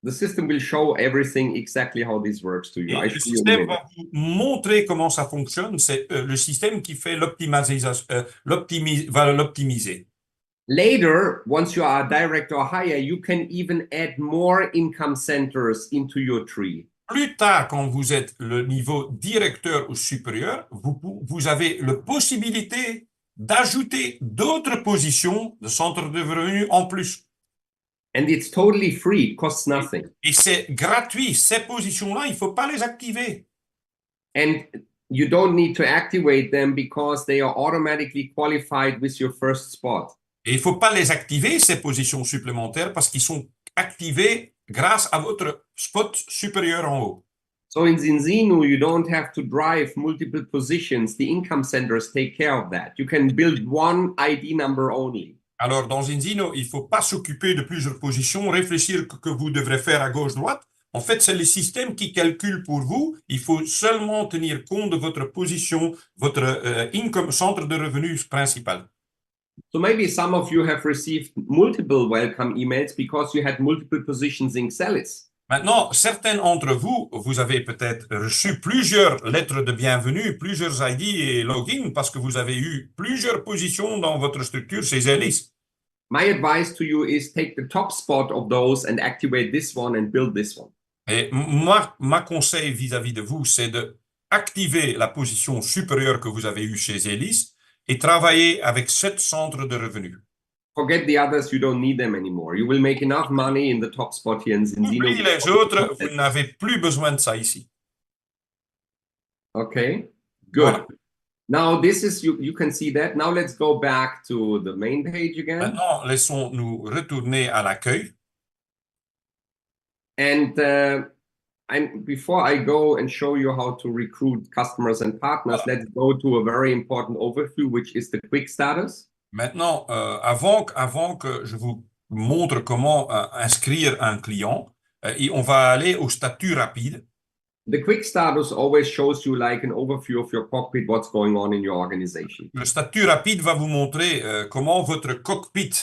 The system will show everything exactly how this works to you. Et I le show you in a système minute. va vous montrer comment ça fonctionne. C'est le système qui fait l'optimisation, va l'optimiser. Later, once you are a director or higher, you can even add more income centers into your tree. Plus tard, quand vous êtes le niveau directeur ou supérieur, vous avez la possibilité d'ajouter d'autres positions de centre de revenus en plus. And it's totally free, it costs nothing. Et c'est gratuit. Ces positions-là, il ne faut pas les activer. And you don't need to activate them because they are automatically qualified with your first spot. Et il ne faut pas les activer, ces positions supplémentaires, parce qu'ils sont activés grâce à votre spot supérieur en haut. So in Zinzino, you don't have to drive multiple positions. The income centers take care of that. You can build one ID number only. Alors, dans Zinzino, il ne faut pas s'occuper de plusieurs positions, réfléchir que vous devrez faire à gauche-droite. En fait, c'est le système qui calcule pour vous. Il faut seulement tenir compte de votre position, votre income, centre de revenus principal. So maybe some of you have received multiple welcome emails because you had multiple positions in Xelis. Maintenant, certains d'entre vous, vous avez peut-être reçu plusieurs lettres de bienvenue, plusieurs ID et login parce que vous avez eu plusieurs positions dans votre structure chez Zelis. My advice to you is take the top spot of those and activate this one and build this one. Et moi, ma conseil vis-à-vis de vous, c'est de activer la position supérieure que vous avez eue chez Zelis et travailler avec 7 centres de revenus. Forget the others, you don't need them anymore. You will make enough money in the top spot here in Zinzino. Oubliez les autres, vous n'avez plus besoin de ça ici. Okay, good. Voilà. Now this is, you can see that. Now let's go back to the main page again. Maintenant, laissons-nous retourner à l'accueil. And before I go and show you how to recruit customers and partners, let's go to a very important overview, which is the quick status. Maintenant, avant que je vous montre comment inscrire un client, on va aller au statut rapide. The quick status always shows you like an overview of your cockpit, what's going on in your organization. Le statut rapide va vous montrer comment votre cockpit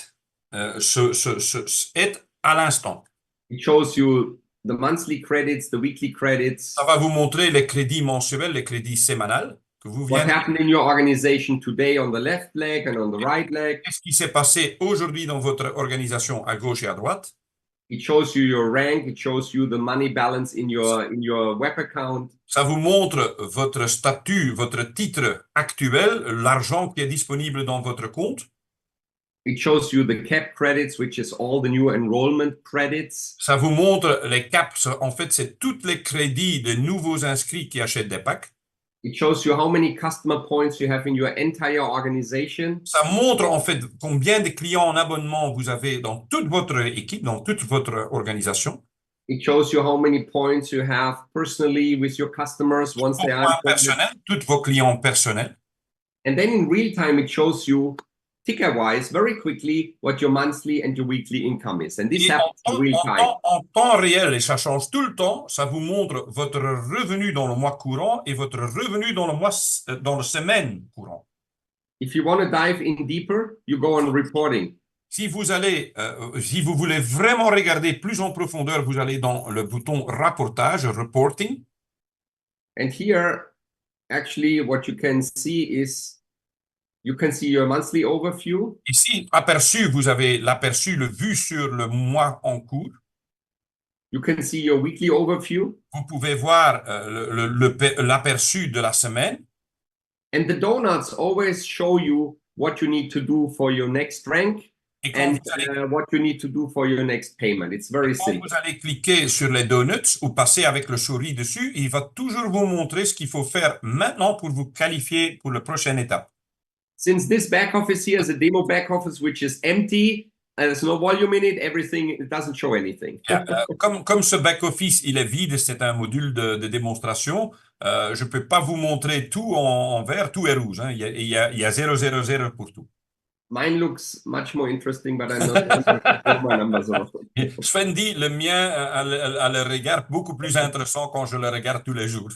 est à l'instant. It shows you the monthly credits, the weekly credits. Ça va vous montrer les crédits mensuels, les crédits sémanals que vous What venez. happened in your organization today on the left leg and on the right leg. Qu'est-ce qui s'est passé aujourd'hui dans votre organisation à gauche et à droite? It shows you your rank. It shows you the money balance in your web account. Ça vous montre votre statut, votre titre actuel, l'argent qui est disponible dans votre compte. It shows you the cap credits, which is all the new enrollment credits. Ça vous montre les caps. En fait, c'est tous les crédits des nouveaux inscrits qui achètent des packs. It shows you how many customer points you have in your entire organization. Ça montre en fait combien de clients en abonnement vous avez dans toute votre équipe, dans toute votre organisation. It shows you how many points you have personally with your customers once they are personnel, tous vos clients personnels. And then in real time, it shows you ticker-wise, very quickly, what your monthly and your weekly income is. And this happens in real time. En temps réel, et ça change tout le temps, ça vous montre votre revenu dans le mois courant et votre revenu dans le semaine courant. If you want to dive in deeper, you go on reporting. Si vous voulez vraiment regarder plus en profondeur, vous allez dans le bouton rapportage, reporting. And here, actually, what you can see is you can see your monthly overview. Ici, aperçu, vous avez l'aperçu, le vu sur le mois en cours. You can see your weekly overview. Vous pouvez voir l'aperçu de la semaine. And the donuts always show you what you need to do for your next rank and what you need to do for your next payment. It's very Quand simple. vous allez cliquer sur les donuts ou passer avec le souris dessus, il va toujours vous montrer ce qu'il faut faire maintenant pour vous qualifier pour la prochaine étape. Since this back office here is a demo back office which is empty, there's no volume in it, it doesn't show anything. Comme ce back office, il est vide, c'est un module de démonstration, je ne peux pas vous montrer tout en vert, tout est rouge. Hein. Il y a 000 pour tout. Mine looks much more interesting, but I'm not my numbers off. Sven dit, le mien a le regard beaucoup plus intéressant quand je le regarde tous les jours.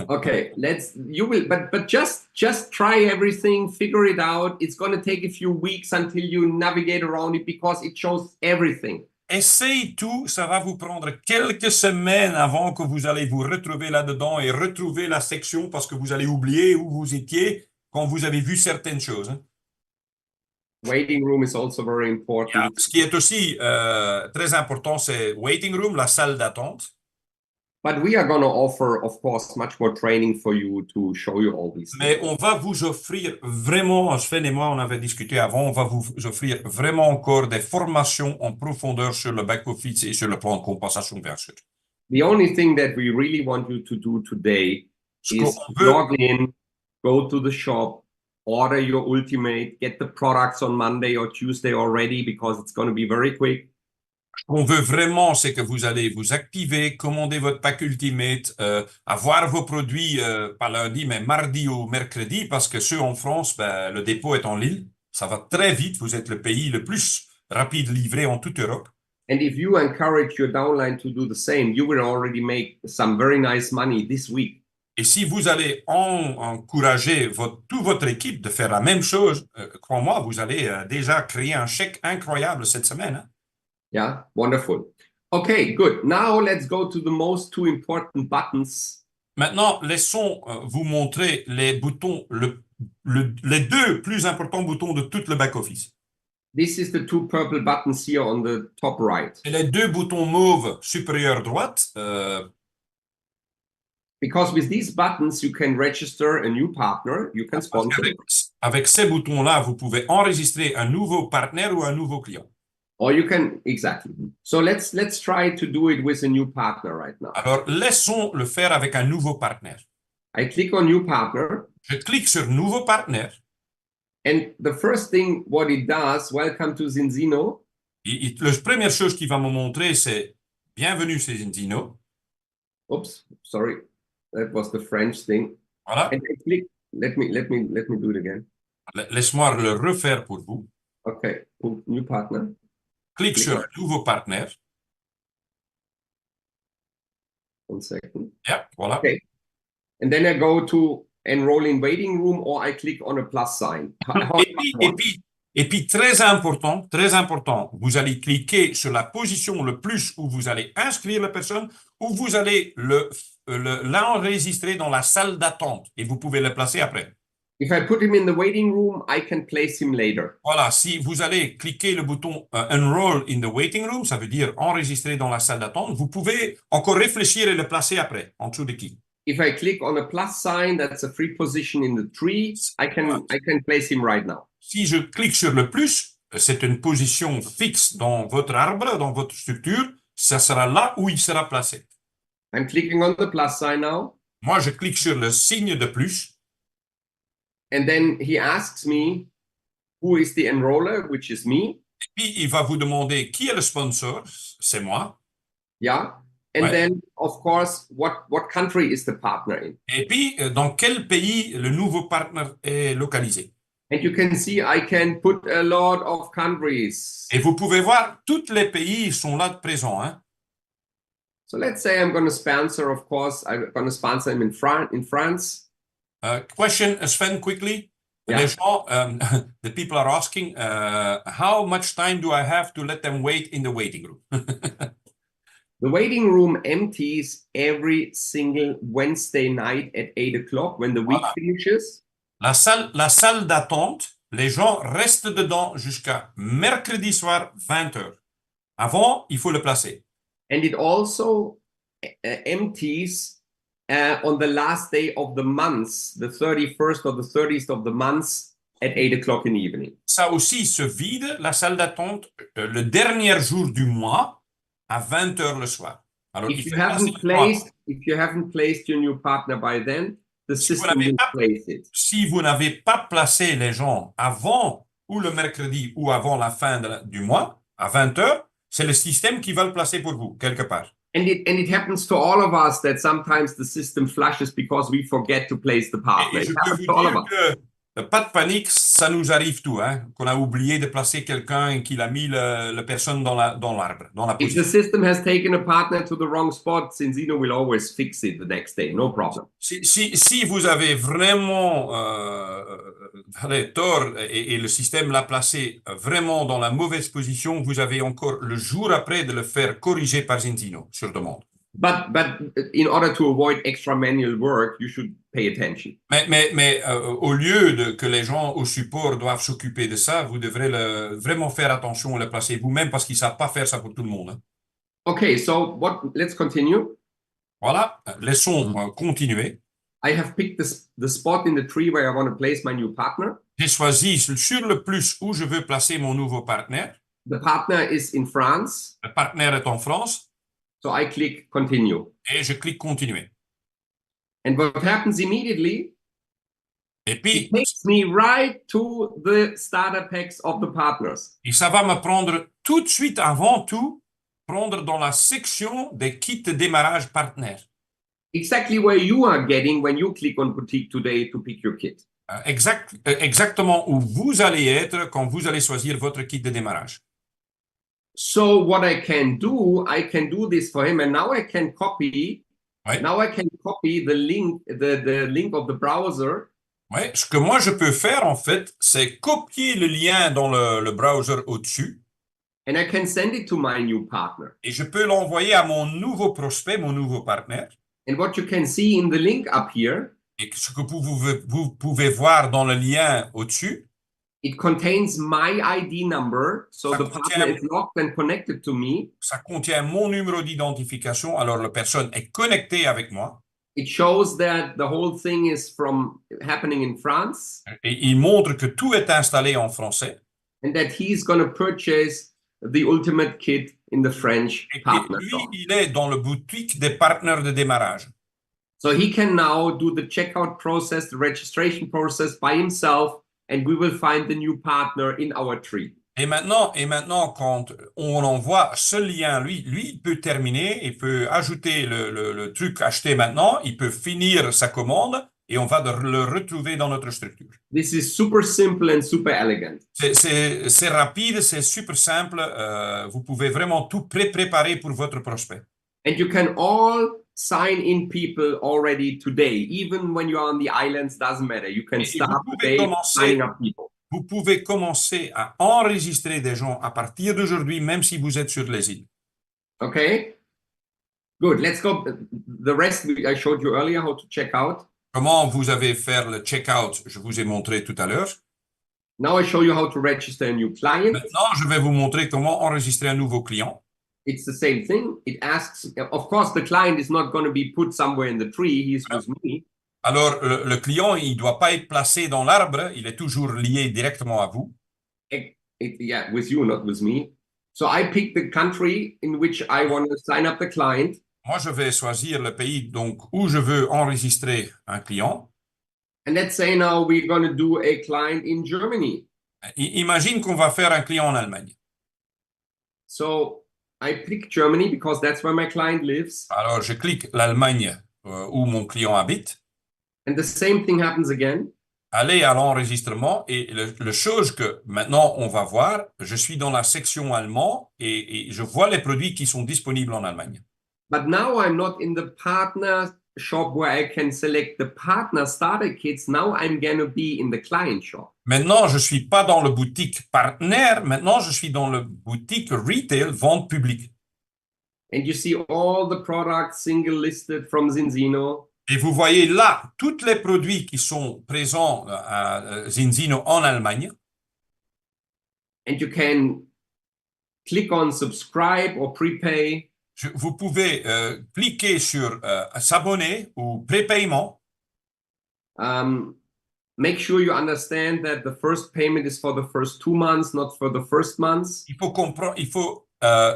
Okay, but just try everything, figure it out. It's going to take a few weeks until you navigate around it because it shows everything. essaye tout, ça va vous prendre quelques semaines avant que vous allez vous retrouver là-dedans et retrouver la section parce que vous allez oublier où vous étiez quand vous avez vu certaines choses, hein. Waiting room is also very important. Ce qui est aussi très important, c'est waiting room, la salle d'attente. But we are going to offer, of course, much more training for you to show you all these Mais things. on va vous offrir vraiment, Sven et moi, on avait discuté avant, on va vous offrir vraiment encore des formations en profondeur sur le back-office et sur le plan de compensation, bien sûr. The only thing that we really want you to do today Ce is qu'on veut, log in, go to the shop, order your Ultimate, get the products on Monday or Tuesday already because it's going to be very quick. qu'on veut vraiment, c'est que vous allez vous activer, commander votre pack Ultimate, avoir vos produits, pas lundi, mais mardi ou mercredi, parce que ceux en France, ben, le dépôt est en Lille. Ça va très vite. Vous êtes le pays le plus rapide livré en toute Europe. And if you encourage your downline to do the same, you will already make some very nice money this week. Et si vous allez encourager toute votre équipe de faire la même chose, crois-moi, vous allez déjà créer un chèque incroyable cette semaine, hein. Yeah, wonderful. Okay, good. Now let's go to the most two important buttons. Maintenant, laissons vous montrer les boutons, les deux plus importants boutons de tout le back-office. This is the two purple buttons here on the top right. Et les deux boutons mauves supérieur droite, Because with these buttons, you can register a new partner, you can sponsor. avec ces boutons-là, vous pouvez enregistrer un nouveau partenaire ou un nouveau client. Or you can, exactly. So let's try to do it with a new partner right now. Alors, laissons le faire avec un nouveau partenaire. I click on new partner. Je clique sur nouveau partenaire. And the first thing what it does, welcome to Zinzino. La première chose qu'il va me montrer, c'est bienvenue chez Zinzino. Oops, sorry. That was the French thing. Voilà. And I click, let me do it again. Laisse-moi le refaire pour vous. Okay, new partner. Clique sur un nouveau partenaire. 1 second. Yeah, voilà. Okay. And then I go to enroll in waiting room or I click on a plus sign. Et puis, très important, vous allez cliquer sur la position le plus où vous allez inscrire la personne, ou vous allez l'enregistrer dans la salle d'attente et vous pouvez le placer après. If I put him in the waiting room, I can place him later. Voilà, si vous allez cliquer le bouton Enroll in the waiting room, ça veut dire enregistrer dans la salle d'attente, vous pouvez encore réfléchir et le placer après, en dessous de qui. If I click on a plus sign, that's a free position in the tree, I can place him right now. Si je clique sur le plus, c'est une position fixe dans votre arbre, dans votre structure, ça sera là où il sera placé. I'm clicking on the plus sign now. Moi, je clique sur le signe de plus. And then he asks me, who is the enroller, which is me. Et puis, il va vous demander qui est le sponsor, c'est moi. Yeah. And then, of course, what country is the partner in? Et puis, dans quel pays le nouveau partenaire est localisé? And you can see I can put a lot of countries. Et vous pouvez voir, tous les pays sont là présents, hein? So let's say I'm going to sponsor, of course, I'm going to sponsor him in France. Question, Sven, quickly. Yeah. Les gens, the people are asking, how much time do I have to let them wait in the waiting room? The waiting room empties every single Wednesday night at 8 o'clock when the week finishes. La salle d'attente, les gens restent dedans jusqu'à mercredi soir 20h. Avant, il faut le placer. And it also empties on the last day of the month, the 31st or the 30th of the month at 8 o'clock in the evening. Ça aussi se vide, la salle d'attente, le dernier jour du mois à 20h le soir. Alors, if you haven't placed your new partner by then, the system will place it. Si vous n'avez pas placé les gens avant ou le mercredi ou avant la fin du mois, à 20h, c'est le système qui va le placer pour vous, quelque part. And it happens to all of us that sometimes the system flushes because we forget to place the partner. Et je peux vous dire que Pas de panique, ça nous arrive tout, hein, qu'on a oublié de placer quelqu'un et qu'il a mis la personne dans l'arbre, dans la If the position. system has taken a partner to the wrong spot, Zinzino will always fix it the next day, no problem. Si vous avez vraiment allez, tort et le système l'a placé vraiment dans la mauvaise position, vous avez encore le jour après de le faire corriger par Zinzino sur demande. But in order to avoid extra manual work, you should pay attention. Mais au lieu que les gens au support doivent s'occuper de ça, vous devrez vraiment faire attention à le placer vous-même parce qu'ils ne savent pas faire ça pour tout le monde, hein. Okay, so let's continue. Voilà, laissons continuer. I have picked the spot in the tree where I want to place my new partner. J'ai choisi sur le plus où je veux placer mon nouveau partenaire. The partner is in France, Le partenaire est en France so I click continue. et je clique continuer. And what happens immediately, Et puis, it takes me right to the starter packs of the partners. et ça va me prendre tout de suite, avant tout, prendre dans la section des kits de démarrage partenaire. Exactly where you are getting when you click on boutique today to pick your kit. Exactement où vous allez être quand vous allez choisir votre kit de démarrage. So what I can do this for him, and now I can copy. Ouais. Now I can copy the link, the link of the browser. Ouais, ce que moi je peux faire en fait, c'est copier le lien dans le browser au-dessus. And I can send it to my new partner. Et je peux l'envoyer à mon nouveau prospect, mon nouveau partenaire. And what you can see in the link up here, Et ce que vous pouvez voir dans le lien au-dessus, it contains my ID number, so Ça the partner is logged and connected to me. ça contient mon numéro d'identification, alors la personne est connectée avec moi. It shows that the whole thing is happening in France, Et il montre que tout est installé en français. and that he's going to purchase the ultimate kit in the French Et partner lui, shop. il est dans le boutique des partenaires de démarrage. So he can now do the checkout process, the registration process by himself, and we will find the new partner in our tree. Et maintenant, quand on envoie ce lien, lui, il peut terminer, il peut ajouter le truc acheté maintenant, il peut finir sa commande et on va le retrouver dans notre structure. This is super simple and super elegant. C'est rapide, c'est super simple. Vous pouvez vraiment tout préparer pour votre prospect. And you can all sign in people already today, even when you are on the islands, doesn't matter. You can Et start vous pouvez today commencer- signing up people. Vous pouvez commencer à enregistrer des gens à partir d'aujourd'hui, même si vous êtes sur les îles. Okay? Good. Let's go. The rest I showed you earlier how to check out. Comment vous avez fait le checkout, je vous ai montré tout à l'heure. Now I show you how to register a new client. Maintenant, je vais vous montrer comment enregistrer un nouveau client. It's the same thing. It asks, of course, the client is not going to be put somewhere in the tree. He's with me. Alors, le client, il ne doit pas être placé dans l'arbre, il est toujours lié directement à vous. Yeah, with you, not with me. So I pick the country in which I want to sign up the client. Moi, je vais choisir le pays donc, où je veux enregistrer un client. And let's say now we're going to do a client in Germany. Imagine qu'on va faire un client en Allemagne. So I pick Germany because that's where my client lives. Alors, je clique l'Allemagne où mon client habite. And the same thing happens again. Allez à l'enregistrement et le chose que maintenant on va voir, je suis dans la section allemand et je vois les produits qui sont disponibles en Allemagne. But now I'm not in the partner shop where I can select the partner starter kits. Now I'm going to be in the client shop. Maintenant, je suis pas dans le boutique partenaire, maintenant je suis dans le boutique retail, vente publique. And you see all the products single listed from Zinzino. Et vous voyez là tous les produits qui sont présents à Zinzino en Allemagne. And you can click on subscribe or prepay. Vous pouvez cliquer sur s'abonner ou prépaiement. Make sure you understand that the first payment is for the first 2 months, not for the first months. Il faut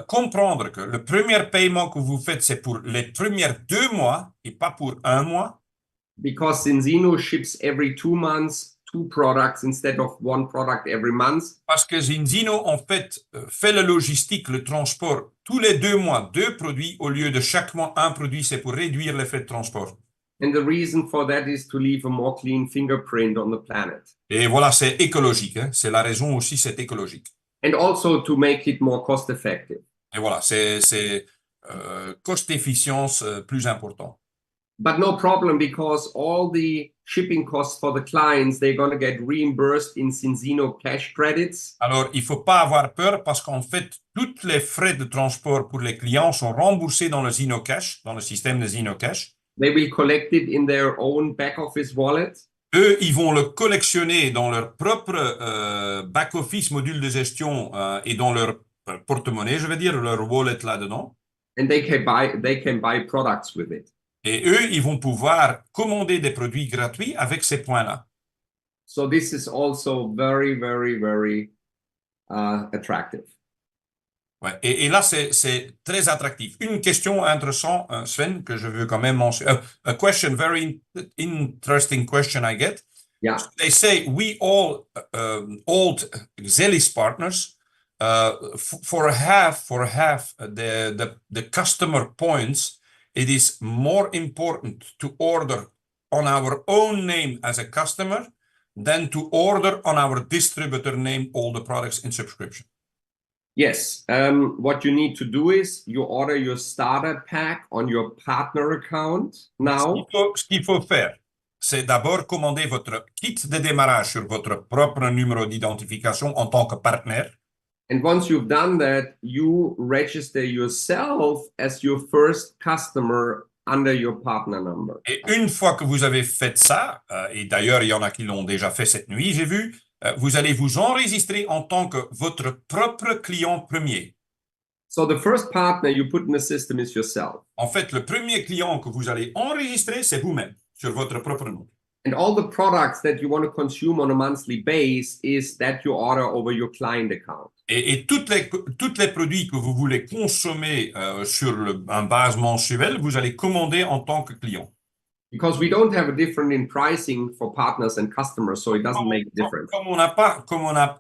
comprendre que le premier paiement que vous faites, c'est pour les premiers 2 mois et pas pour 1 mois. Because Zinzino ships every 2 months 2 products instead of 1 product every month. Parce que Zinzino, en fait, fait la logistique, le transport, tous les 2 mois, 2 produits au lieu de chaque mois 1 produit, c'est pour réduire les frais de transport. And the reason for that is to leave a more clean fingerprint on the planet. Et voilà, c'est écologique, hein. C'est la raison aussi, c'est écologique. And also to make it more cost effective. Et voilà, c'est cost efficience plus important. But no problem, because all the shipping costs for the clients, they're going to get reimbursed in Zinzino cash credits. Alors, il faut pas avoir peur parce qu'en fait, tous les frais de transport pour les clients sont remboursés dans le Zinocash, dans le système de Zinocash. They will collect it in their own back office wallet. Eux, ils vont le collectionner dans leur propre back-office module de gestion et dans leur porte-monnaie, je veux dire, leur wallet là-dedans. And they can buy products with it. Et eux, ils vont pouvoir commander des produits gratuits avec ces points-là. So this is also very, very, very attractive. Ouais. Et là, c'est très attractif. Une question intéressante, Sven, que je veux quand même mentionner. A question, very interesting question I get. Yeah. So they say, we all old Xelis partners, for half the customer points, it is more important to order on our own name as a customer than to order on our distributor name all the products in subscription. Yes. What you need to do is you order your starter pack on your partner account now. Ce qu'il faut faire, c'est d'abord commander votre kit de démarrage sur votre propre numéro d'identification en tant que partenaire. And once you've done that, you register yourself as your first customer under your partner number. Et une fois que vous avez fait ça, et d'ailleurs, il y en a qui l'ont déjà fait cette nuit, j'ai vu, vous allez vous enregistrer en tant que votre propre client premier. So the first partner you put in the system is yourself. En fait, le premier client que vous allez enregistrer, c'est vous-même, sur votre propre nom. And all the products that you want to consume on a monthly base is that you order over your client account. Et tous les produits que vous voulez consommer sur un base mensuelle, vous allez commander en tant que client. Because we don't have a difference in pricing for partners and customers, so it doesn't make a difference.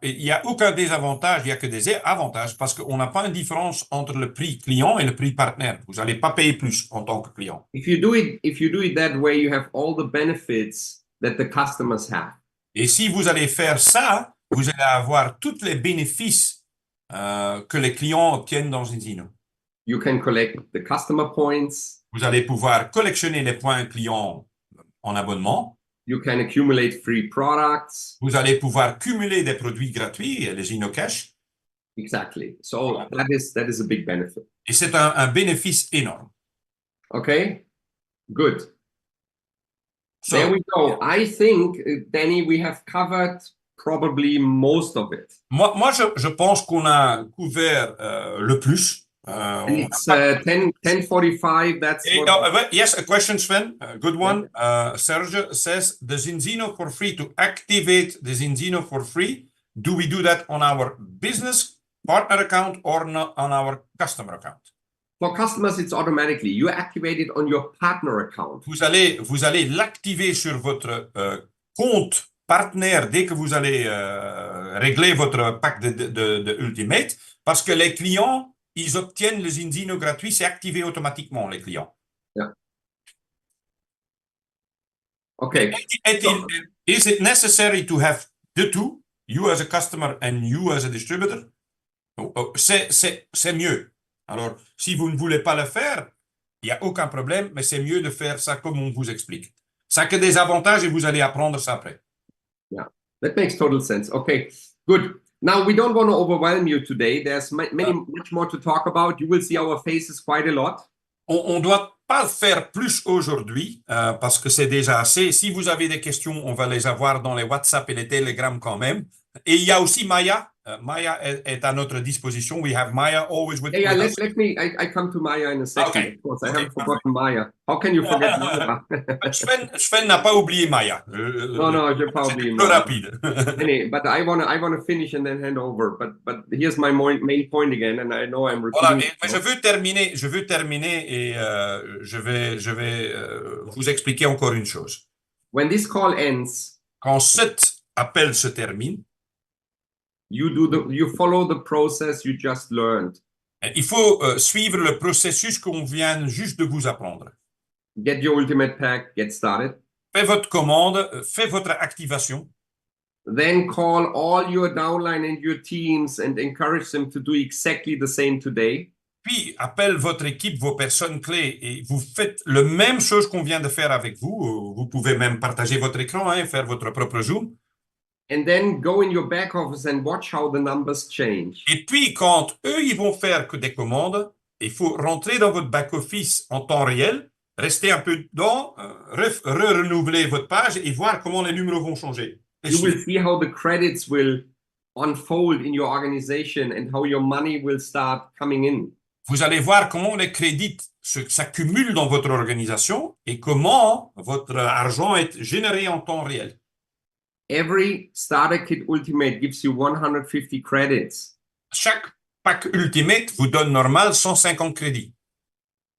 Il n'y a aucun désavantage, il n'y a que des avantages parce qu'on n'a pas une différence entre le prix client et le prix partenaire. Vous n'allez pas payer plus en tant que client. If you do it that way, you have all the benefits that the customers have. Et si vous allez faire ça, vous allez avoir tous les bénéfices que les clients obtiennent dans Zinzino. You can collect the customer points. Vous allez pouvoir collectionner les points clients en abonnement. You can accumulate free products. Vous allez pouvoir cumuler des produits gratuits, les Zinocash. Exactly. So that is a big benefit. Et c'est un bénéfice énorme. Okay, good. So, there we go. I think, Danny, we have covered probably most of it. moi je pense qu'on a couvert le plus. And it's 10:45. That's what... Yes, a question, Sven. Good one. Serge says, the Zinzino for free, to activate the Zinzino for free, do we do that on our business partner account or not on our customer account? For customers, it's automatically. You activate it on your partner account. Vous allez l'activer sur votre compte partenaire dès que vous allez régler votre pack de Ultimate, parce que les clients, ils obtiennent le Zinzino gratuit, c'est activé automatiquement, les clients. Yeah. Okay. Is it necessary to have the two, you as a customer and you as a distributor? C'est mieux. Alors, si vous ne voulez pas le faire, il n'y a aucun problème, mais c'est mieux de faire ça comme on vous explique. Ça a que des avantages et vous allez apprendre ça après. Yeah, that makes total sense. Okay, good. Now, we don't want to overwhelm you today. There's much more to talk about. You will see our faces quite a lot. On ne doit pas faire plus aujourd'hui parce que c'est déjà assez. Si vous avez des questions, on va les avoir dans les WhatsApp et les Telegram quand même. Et il y a aussi Maya. Maya est à notre disposition. We have Maya always with us. Yeah, let me, I come to Maya in a second. Okay. Of course, I haven't forgotten Maya. How can you forget Maya? Sven n'a pas oublié Maya. No, j'ai pas oublié Plus Maya. rapide. But I wanna finish and then hand over. But here's my main point again, and I know I'm repeating. Voilà, mais je veux terminer et je vais vous expliquer encore une chose. When this call ends, quand cet appel se termine, you follow the process you just learned. Il faut suivre le processus qu'on vient juste de vous apprendre. get your ultimate pack, get started. Faites votre commande, faites votre activation. Then call all your downline and your teams and encourage them to do exactly the same today. Puis, appelle votre équipe, vos personnes clés, et vous faites la même chose qu'on vient de faire avec vous. Vous pouvez même partager votre écran et faire votre propre Zoom. And then go in your back office and watch how the numbers change. Et puis, quand eux, ils vont faire que des commandes, il faut rentrer dans votre back-office en temps réel, rester un peu dedans, renouveler votre page et voir comment les numéros vont changer. You will see how the credits will unfold in your organization and how your money will start coming in. Vous allez voir comment les crédits s'accumulent dans votre organisation et comment votre argent est généré en temps réel. Every starter kit ultimate gives you 150 credits. Chaque pack Ultimate vous donne normal 150 crédits.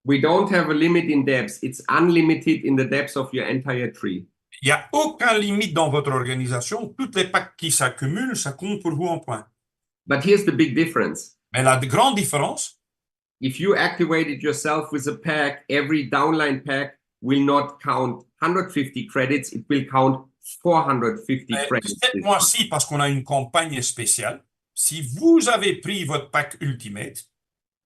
We don't have a limit in depths. It's unlimited in the depths of your entire tree. Il n'y a aucune limite dans votre organisation. Toutes les packs qui s'accumulent, ça compte pour vous en points. But here's the big difference. Mais la grande différence, If you activated yourself with a pack, every downline pack will not count 150 credits. It will count 450 credits. cette mois-ci, parce qu'on a une campagne spéciale, si vous avez pris votre pack Ultimate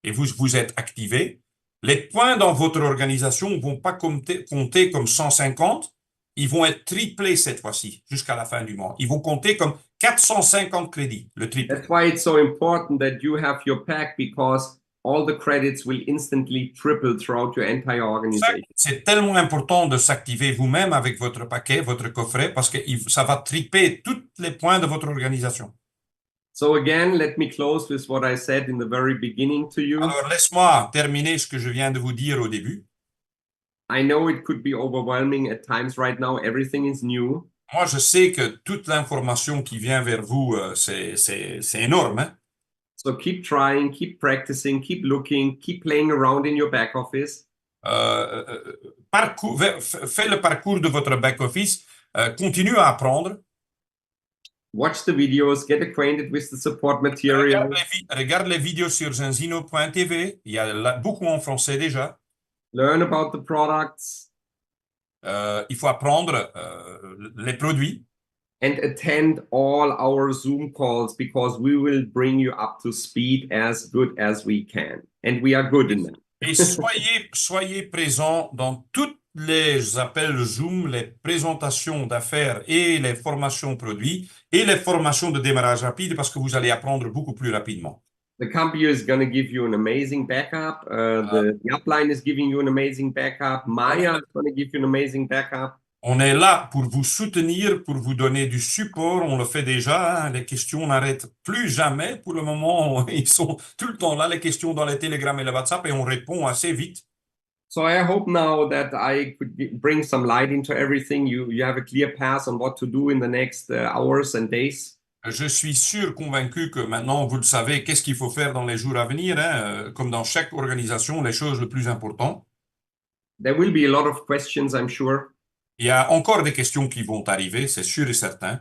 et vous êtes activé, les points dans votre organisation ne vont pas compter comme 150, ils vont être triplés cette fois-ci, jusqu'à la fin du mois. Ils vont compter comme 450 crédits, le triple. That's why it's so important that you have your pack, because all the credits will instantly triple throughout your entire organization. C'est tellement important de s'activer vous-même avec votre paquet, votre coffret, parce que ça va triper tous les points de votre organisation. So again, let me close with what I said in the very beginning to you. Alors, laisse-moi terminer ce que je viens de vous dire au début. I know it could be overwhelming at times right now. Everything is new. Moi, je sais que toute l'information qui vient vers vous, c'est énorme, hein? So keep trying, keep practicing, keep looking, keep playing around in your back office. Fais le parcours de votre back-office, continue à apprendre. Watch the videos, get acquainted with the support material. Regarde les vidéos sur Zenzino.tv, il y a beaucoup en français déjà. Learn about the products. Il faut apprendre les produits. And attend all our Zoom calls, because we will bring you up to speed as good as we can. And we are good in that. Et soyez présents dans tous les appels Zoom, les présentations d'affaires et les formations produits et les formations de démarrage rapide, parce que vous allez apprendre beaucoup plus rapidement. The company is going to give you an amazing backup. The upline is giving you an amazing backup. Maya is going to give you an amazing backup. On est là pour vous soutenir, pour vous donner du support. On le fait déjà, hein. Les questions n'arrêtent plus jamais. Pour le moment, ils sont tout le temps là, les questions dans les télégrammes et le WhatsApp, et on répond assez vite. So I hope now that I could bring some light into everything. You have a clear path on what to do in the next hours and days. Je suis sûr, convaincu que maintenant, vous le savez, qu'est-ce qu'il faut faire dans les jours à venir, hein. Comme dans chaque organisation, les choses les plus importantes. There will be a lot of questions, I'm sure. Il y a encore des questions qui vont arriver, c'est sûr et certain.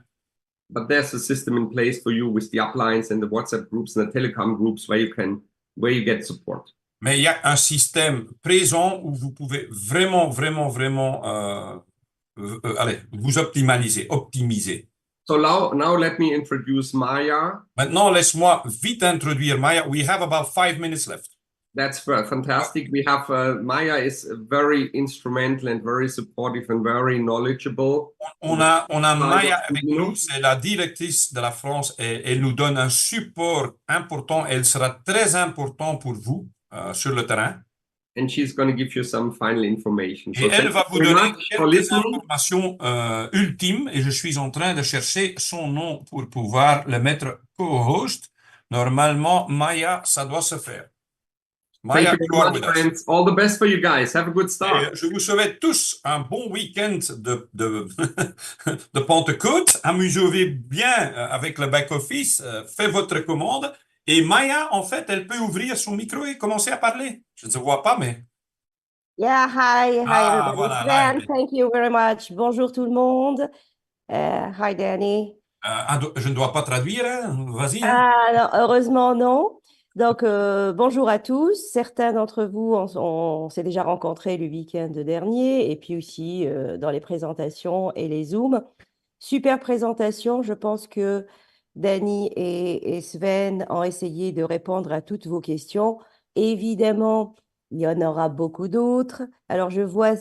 But there's a system in place for you with the uplines and the WhatsApp groups and the telecom groups where you get support. Mais il y a un système présent où vous pouvez vraiment allez, vous optimiser. So now let me introduce Maya. Maintenant, laisse-moi vite introduire Maya. We have about 5 minutes left. That's fantastic. We have Maya is very instrumental and very supportive and very knowledgeable. On a Maya avec nous, c'est la directrice de la France, et elle nous donne un support important. Elle sera très important pour vous sur le terrain. And she's going to give you some final information. Et elle va vous donner quelques informations ultimes, et je suis en train de chercher son nom pour pouvoir le mettre co-host. Normalement, Maya, ça doit se faire. Maya, thank you very much, friends. All the best for you guys. Have a good start. Et je vous souhaite tous un bon week-end de Pentecôte. Amusez-vous bien avec le back-office. Faites votre commande. Et Maya, en fait, elle peut ouvrir son micro et commencer à parler. Je ne se vois pas, mais... Yeah, hi everybody. Voilà, Dan, hi. thank you very much. Bonjour tout le monde. Hi Danny. Je ne dois pas traduire, hein? Vas-y. Hein? Ah non, heureusement non. Donc, bonjour à tous. Certains d'entre vous, on s'est déjà rencontrés le week-end dernier et puis aussi dans les présentations et les Zooms. Super présentation. Je pense que Dani et Sven ont essayé de répondre à toutes vos questions. Évidemment, il y en aura beaucoup d'autres. Alors, je vois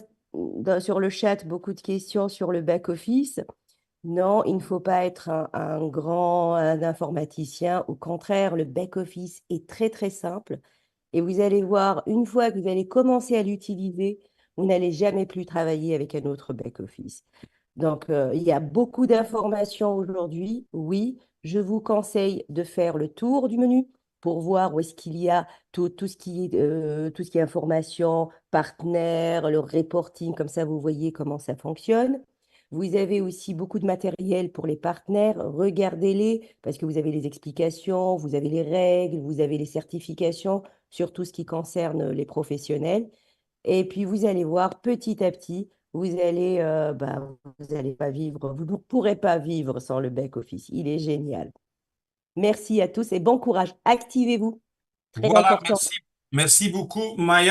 sur le chat beaucoup de questions sur le back-office. Non, il ne faut pas être un grand informaticien. Au contraire, le back-office est très, très simple. Et vous allez voir, une fois que vous allez commencer à l'utiliser, vous n'allez jamais plus travailler avec un autre back-office. Donc, il y a beaucoup d'informations aujourd'hui. Oui, je vous conseille de faire le tour du menu pour voir où est-ce qu'il y a tout ce qui est information, partenaires, le reporting, comme ça vous voyez comment ça fonctionne. Vous avez aussi beaucoup de matériel pour les partenaires. Regardez-les parce que vous avez les explications, vous avez les règles, vous avez les certifications sur tout ce qui concerne les professionnels. Et puis, vous allez voir petit à petit, vous allez pas vivre, vous ne pourrez pas vivre sans le back-office. Il est génial. Merci à tous et bon courage. Activez-vous. Très Voilà, important. merci. Merci beaucoup, Maya.